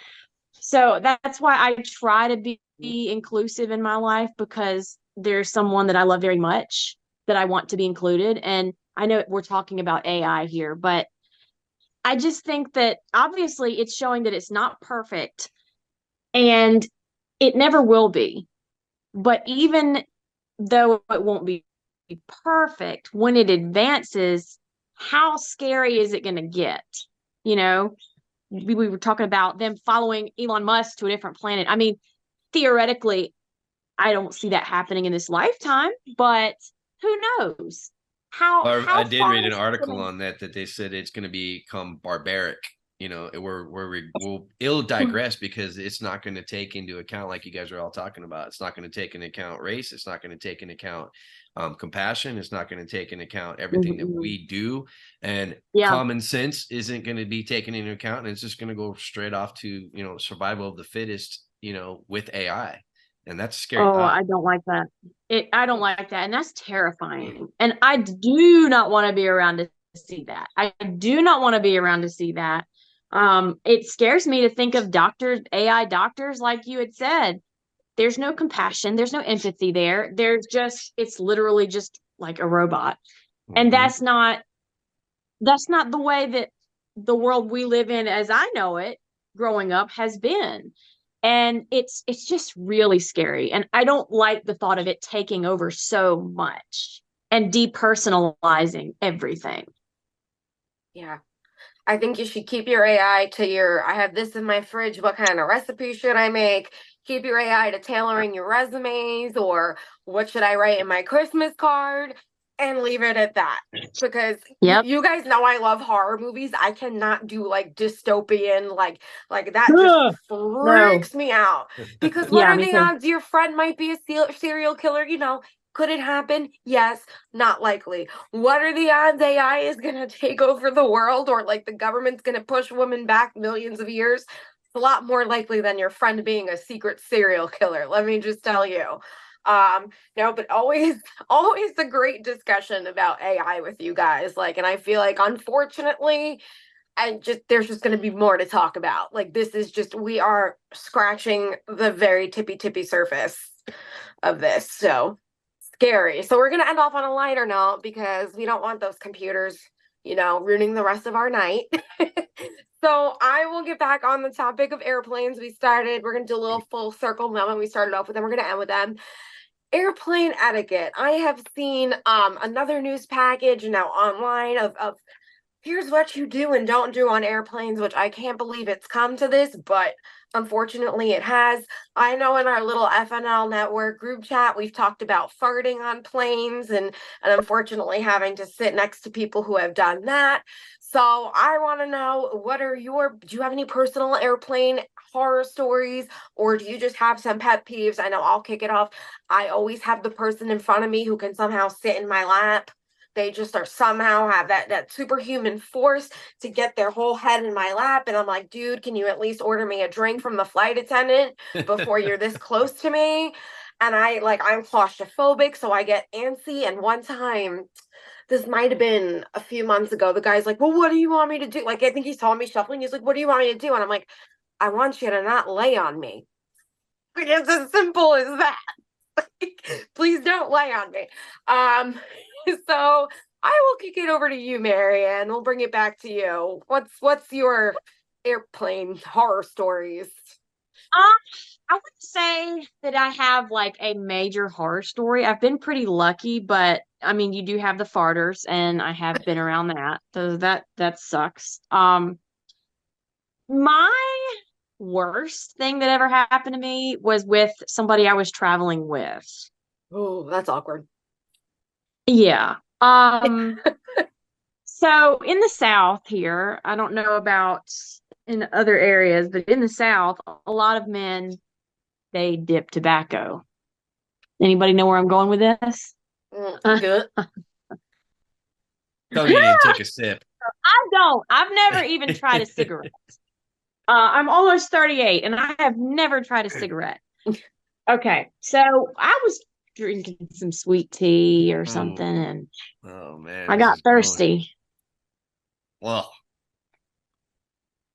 so that's why I try to be inclusive in my life, because there's someone that I love very much that I want to be included. And I know we're talking about AI here, but I just think that obviously it's showing that it's not perfect, and it never will be. But even though it won't be perfect, when it advances, how scary is it going to get? We were talking about them following Elon Musk to a different planet. I mean, theoretically, I don't see that happening in this lifetime, but who knows? I did read an article on that they said it's going to become barbaric. It'll digress, because it's not going to take into account, like you guys are all talking about, it's not going to take into account race. It's not going to take into account compassion. It's not going to take into account everything that we do. And common sense isn't going to be taken into account. And it's just going to go straight off to, survival of the fittest, with AI. And that's scary. Oh, I don't like that. I don't like that. And that's terrifying. And I do not want to be around to see that. I do not want to be around to see that. It scares me to think of AI doctors, like you had said. There's no compassion. There's no empathy there. It's literally just like a robot. Mm-hmm. And that's not the way that the world we live in, as I know it, growing up, has been. And it's just really scary. And I don't like the thought of it taking over so much and depersonalizing everything. Yeah. I think you should keep your AI to I have this in my fridge. What kind of recipe should I make? Keep your AI to tailoring your resumes, or what should I write in my Christmas card, and leave it at that. Because you guys know I love horror movies. I cannot do like dystopian, like that just freaks me out. Because what are the odds your friend might be a serial killer? Could it happen? Yes, not likely. What are the odds AI is going to take over the world, or like the government's going to push women back millions of years? It's a lot more likely than your friend being a secret serial killer. Let me just tell you. But always a great discussion about AI with you guys. And I feel like, unfortunately, there's just going to be more to talk about. This is we are scratching the very tippy surface of this. So scary. So we're going to end off on a lighter note, because we don't want those computers, ruining the rest of our night. So I will get back on the topic of airplanes. We're going to do a little full circle moment. We started off with them. We're going to end with them. Airplane etiquette. I have seen another news package now online of here's what you do and don't do on airplanes, which I can't believe it's come to this, but Unfortunately, it has. I know in our little FNL network group chat, we've talked about farting on planes and unfortunately having to sit next to people who have done that. So I want to know, do you have any personal airplane horror stories, or do you just have some pet peeves? I know I'll kick it off. I always have the person in front of me who can somehow sit in my lap. They just are somehow have that superhuman force to get their whole head in my lap. And I'm like, dude, can you at least order me a drink from the flight attendant before you're this close to me? And I'm claustrophobic, so I get antsy. And one time, this might have been a few months ago, the guy's like, well, what do you want me to do? Like, I think he saw me shuffling. He's like, what do you want me to do? And I'm like, I want you to not lay on me. It's as simple as that. Please don't lay on me. So I will kick it over to you, Marianne. We'll bring it back to you. What's your airplane horror stories? I would say that I have like a major horror story. I've been pretty lucky, but I mean, you do have the farters, and I have been around that. So that sucks. My worst thing that ever happened to me was with somebody I was traveling with. Oh, that's awkward. Yeah. So in the South here, I don't know about in other areas, but in the South, a lot of men, they dip tobacco. Anybody know where I'm going with this? Good. Tell me you didn't take a sip. I don't. I've never even tried a cigarette. I'm almost 38 and I have never tried a cigarette. Okay. So I was drinking some sweet tea or something and Oh man, I got thirsty. Well,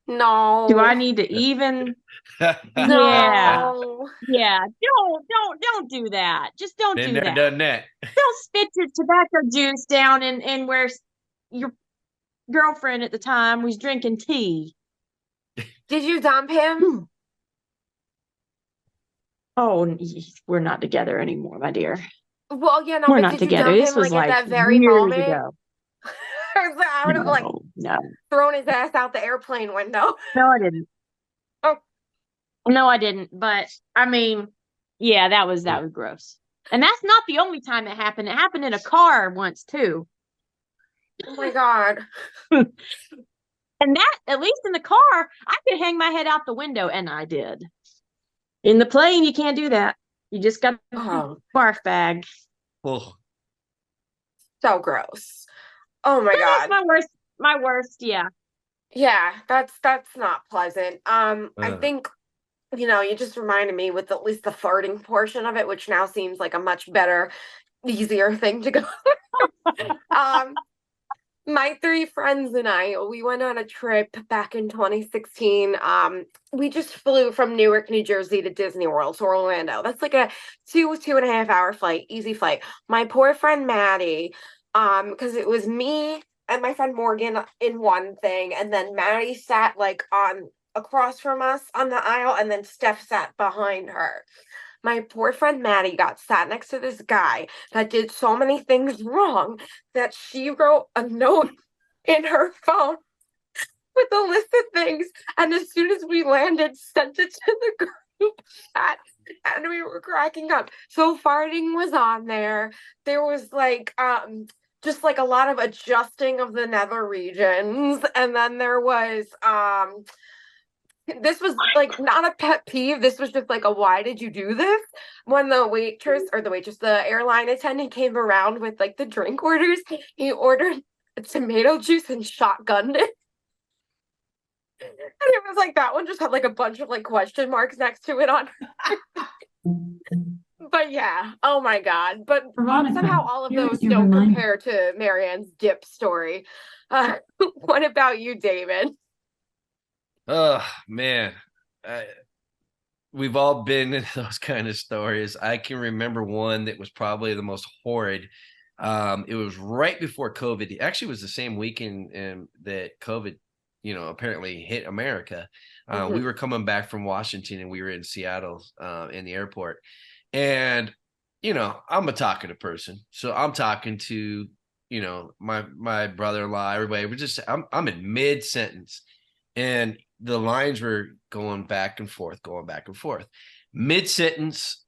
No. Do I need to even? No. Yeah. Don't do that. Just don't been do there, that. done that. Don't spit your tobacco juice down and where your girlfriend at the time was drinking tea. Did you dump him? Oh, we're not together anymore, my dear. Well, yeah, no, We're but not did you together. dump This him was like at like that very years moment? ago. I would have No, thrown his ass out the airplane window. no, I didn't. Oh. No, I didn't. But I mean, yeah, that was gross. And that's not the only time it happened. It happened in a car once too. Oh my God. And that, at least in the car, I could hang my head out the window, and I did. In the plane, you can't do that. You just got the barf bag. Oh, So gross. Oh my God. That's my worst, yeah. Yeah, that's not pleasant. I think, you just reminded me with at least the farting portion of it, which now seems like a much better, easier thing to go. My three friends and I, we went on a trip back in 2016. We just flew from Newark, New Jersey to Disney World, to Orlando. That's like a 2.5 hour flight, easy flight. My poor friend Maddie, because it was me and my friend Morgan in one thing, and then Maddie sat like on across from us on the aisle, and then Steph sat behind her. My poor friend Maddie got sat next to this guy that did so many things wrong that she wrote a note in her phone with a list of things, and as soon as we landed, sent it to the group chat, and we were cracking up. So farting was on there. There was like just like a lot of adjusting of the nether regions, and then there was this was like not a pet peeve. This was just like a why did you do this? When the airline attendant came around with like the drink orders, he ordered a tomato juice and shotgunned it. And it was like that one just had like a bunch of like question marks next to it on. But yeah, oh my God. But somehow all of those don't compare to Marianne's dip story. What about you, David? oh man, we've all been in those kind of stories. I can remember one that was probably the most horrid. It was right before COVID. It actually was the same weekend that COVID, apparently hit America. We were coming back from Washington and we were in Seattle in the airport. And, I'm a talkative person. So I'm talking to, my brother-in-law, everybody. I'm in mid-sentence. And the lines were going back and forth, Mid-sentence,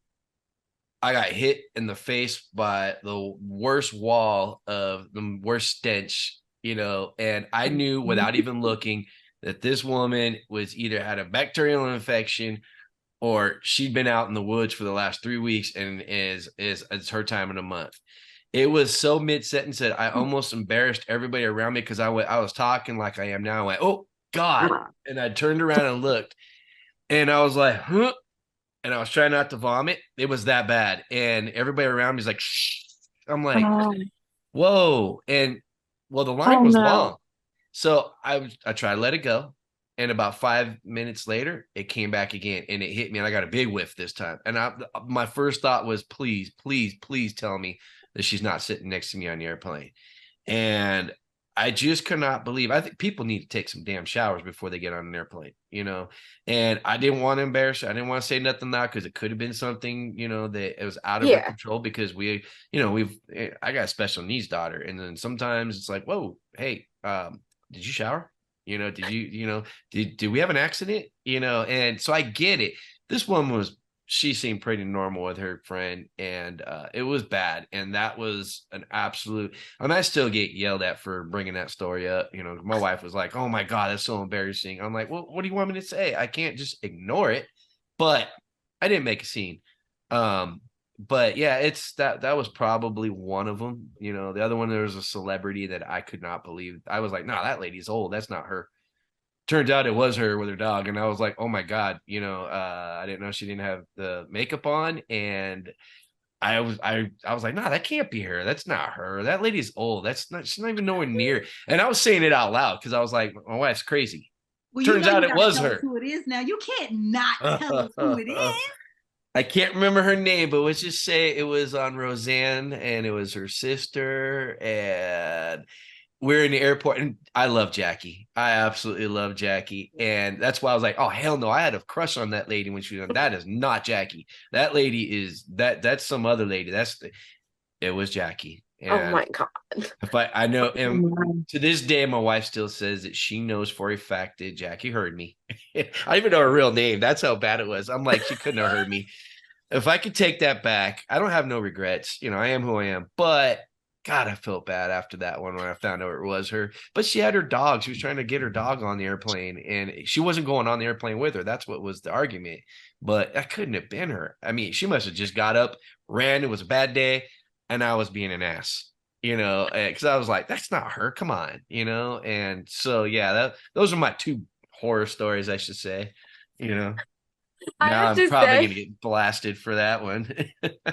I got hit in the face by the worst wall of the worst stench, and I knew without even looking that this woman was either had a bacterial infection or she'd been out in the woods for the last 3 weeks and it's her time in a month. It was so mid-sentence that I almost embarrassed everybody around me because I was talking like I am now. I went, oh God. And I turned around and looked and I was like, huh? And I was trying not to vomit. It was that bad. And everybody around me is like, shh. I'm like, whoa. And well, the line was long. So I tried to let it go. And about 5 minutes later, it came back again and it hit me. And I got a big whiff this time. And my first thought was, please, please, please tell me that she's not sitting next to me on the airplane. And I just could not believe. I think people need to take some damn showers before they get on an airplane, And I didn't want to embarrass her. I didn't want to say nothing now because it could have been something, that it was out of her control because I got a special needs daughter. And then sometimes it's like, whoa, hey, did you shower? Did we have an accident? And so I get it. This woman she seemed pretty normal with her friend and it was bad. And that was an absolute, and I still get yelled at for bringing that story up. My wife was like, oh my God, that's so embarrassing. I'm like, well, what do you want me to say? I can't just ignore it, but I didn't make a scene. But yeah, it's that was probably one of them. The other one, there was a celebrity that I could not believe. I was like, no, that lady's old. That's not her. Turns out it was her with her dog. And I was like, oh my God, I didn't know she didn't have the makeup on. And I was like, no, that can't be her. That's not her. That lady's old. She's not even nowhere near. And I was saying it out loud because I was like, my wife's crazy. Well, Turns out it was her. Who it is now? You can't not tell us who it is. I can't remember her name, but let's just say it was on Roseanne and it was her sister. And we're in the airport and I love Jackie. I absolutely love Jackie. And that's why I was like, oh, hell no. I had a crush on that lady when she was on. That is not Jackie. That lady is that's some other lady. It was Jackie. And oh my God. If I know, and to this day, my wife still says that she knows for a fact that Jackie heard me. I don't even know her real name. That's how bad it was. I'm like, she couldn't have heard me. If I could take that back, I don't have no regrets. I am who I am. But God, I felt bad after that one when I found out it was her. But she had her dog. She was trying to get her dog on the airplane, and she wasn't going on the airplane with her. That's what was the argument. But that couldn't have been her. I mean, she must have just got up, ran. It was a bad day, and I was being an ass. Because I was like, that's not her. Come on, And so, yeah, those are my two horror stories, I should say. Now I'm probably going to get blasted for that one.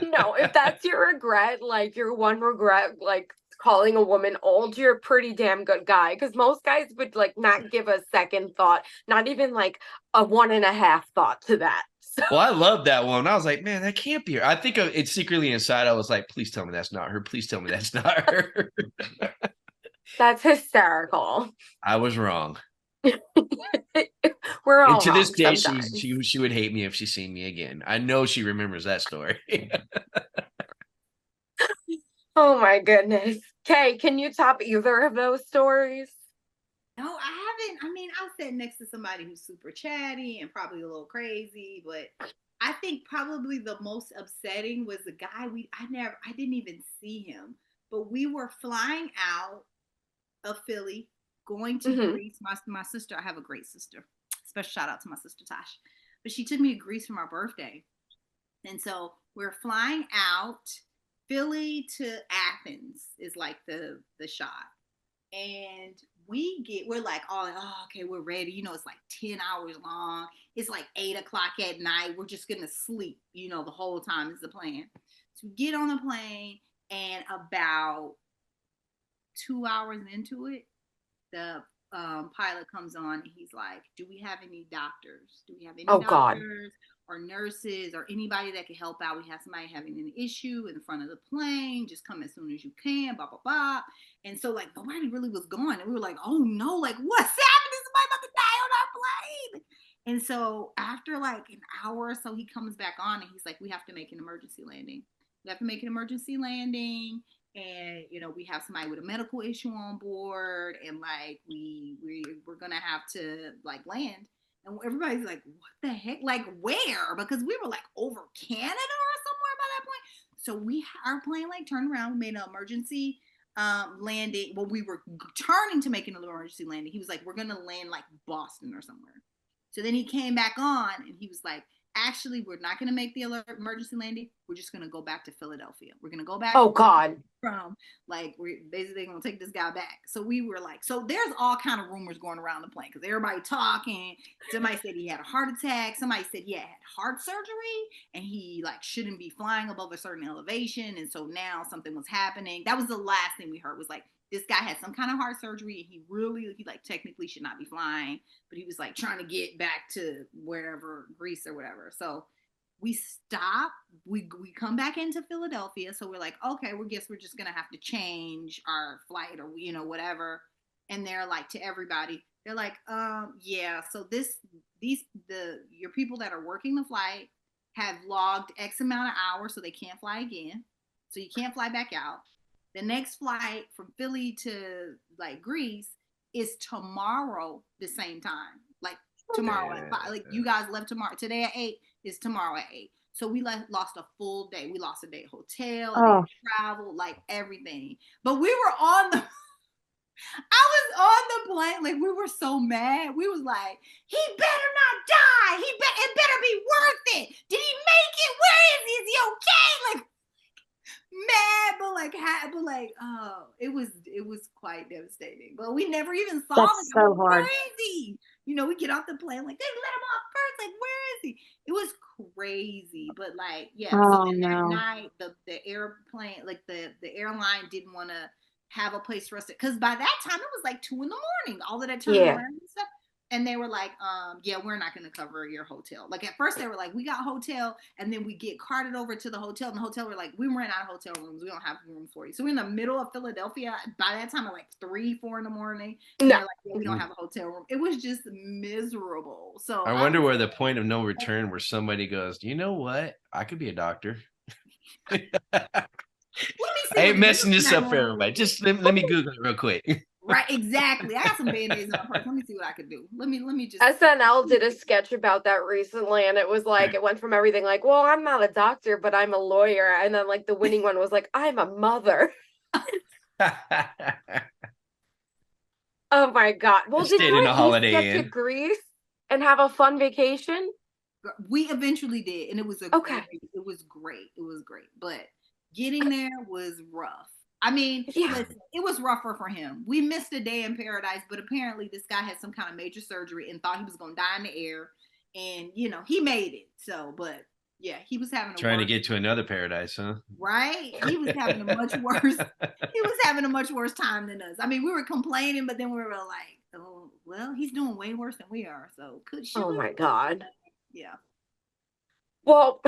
No, if that's your regret, like your one regret, like calling a woman old, you're a pretty damn good guy. Because most guys would like not give a second thought, not even like a 1.5 thought to that. So. Well, I love that one. I was like, man, that can't be her. I think it's secretly inside. I was like, please tell me that's not her. Please tell me that's not her. That's hysterical. I was wrong. We're all and to this day, sometimes. she would hate me if she seen me again. I know she remembers that story. Oh my goodness. Kay, can you top either of those stories? No, I haven't. I mean, I'll sit next to somebody who's super chatty and probably a little crazy, but I think probably the most upsetting was the guy I didn't even see him, but we were flying out of Philly, going to Greece. My sister, I have a great sister. Special shout out to my sister Tosh. But she took me to Greece for my birthday. And so we're flying out. Philly to Athens is like the shot. And we're like, oh, okay, we're ready. It's like 10 hours long. It's like 8:00 at night. We're just going to sleep, the whole time is the plan. So we get on the plane, and about 2 hours into it, the pilot comes on and he's like, do we have any doctors? Do we have any doctors or nurses or anybody that can help out? We have somebody having an issue in the front of the plane. Just come as soon as you can, blah, blah, blah. And so like nobody really was going. And we were like, oh no, like what's happening? Somebody about to die on our plane. And so after like an hour or so, he comes back on and he's like, we have to make an emergency landing. We have to make an emergency landing. and we have somebody with a medical issue on board, and like we're gonna have to like land, and everybody's like, what the heck, like where? Because we were like over Canada or somewhere by that point. So our plane like turned around, we made an emergency landing. Well, we were turning to make an emergency landing. He was like, we're gonna land like Boston or somewhere. So then he came back on and he was like, actually, we're not going to make the emergency landing. We're just going to go back to Philadelphia. We're going to go back. Oh, God. From like, we're basically going to take this guy back. So we were like, so there's all kind of rumors going around the plane because everybody talking. Somebody said he had a heart attack. Somebody said he had heart surgery and he like shouldn't be flying above a certain elevation. And so now something was happening. That was the last thing we heard, was like, this guy had some kind of heart surgery and he like technically should not be flying, but he was like trying to get back to wherever, Greece or whatever. So we stop, we come back into Philadelphia. So we're like, okay, guess we're just gonna have to change our flight or whatever. And they're like, to everybody, they're like, yeah, so your people that are working the flight have logged X amount of hours, so they can't fly again. So you can't fly back out. The next flight from Philly to like Greece is tomorrow, the same time. Like tomorrow at 5. Like you guys left tomorrow. Today at 8 is tomorrow at 8. So we lost a full day. We lost a day hotel, a day travel, like everything. But we were on the. I was on the plane, like we were so mad. We was like, he better not die. It better be worth it. Did he make it? Where is he? Is he okay? Like. Mad, but like, oh, it was quite devastating. But we never even saw him. So hard. Where is he? We get off the plane, like they let him off first. Like, where is he? It was crazy, but like, yeah. Oh, so no. that night, the airplane, like the airline didn't want to have a place for us because by that time it was like 2 a.m. All of that turnaround and stuff. And they were like, yeah, we're not going to cover your hotel. Like at first they were like, we got hotel. And then we get carted over to the hotel. And the hotel were like, we ran out of hotel rooms. We don't have room for you. So we're in the middle of Philadelphia. By that time at like 3, 4 in the morning. And they're like, yeah, we don't have a hotel room. It was just miserable. So I wonder where the point of no return where somebody goes, you know what? I could be a doctor. I ain't messing this up for everybody. Just let me Google it real quick. Right, exactly. I got some band-aids on my purse. Let me see what I could do. Let me just. SNL did a sketch about that recently, and it was like, it went from everything like, well, I'm not a doctor, but I'm a lawyer. And then like the winning one was like, I'm a mother. Oh my God. Well, did you get to Greece and have a fun vacation? We eventually did, and it was okay. It was great. It was great. But getting there was rough. I mean, listen, it was rougher for him. We missed a day in paradise, but apparently this guy had some kind of major surgery and thought he was going to die in the air. And, he made it. So, but yeah, he was having trying to get to another paradise, huh? Right? He was having a much worse time than us. I mean, we were complaining, but then we were like, oh, well, he's doing way worse than we are. So oh my God. Yeah. Well,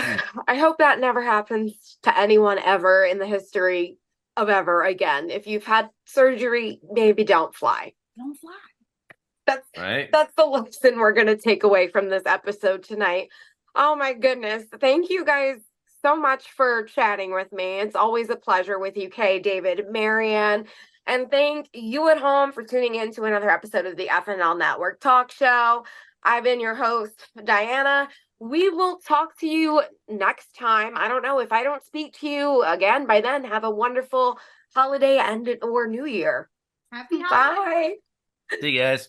I hope that never happens to anyone ever in the history of ever again. If you've had surgery, maybe don't fly. Don't fly. That's the lesson we're going to take away from this episode tonight. Oh my goodness. Thank you guys so much for chatting with me. It's always a pleasure with you, Kay, David, Marianne, and thank you at home for tuning in to another episode of the FNL Network Talk Show. I've been your host, Diana. We will talk to you next time. I don't know if I don't speak to you again by then. Have a wonderful holiday or New Year. Happy holidays. Bye. See you guys.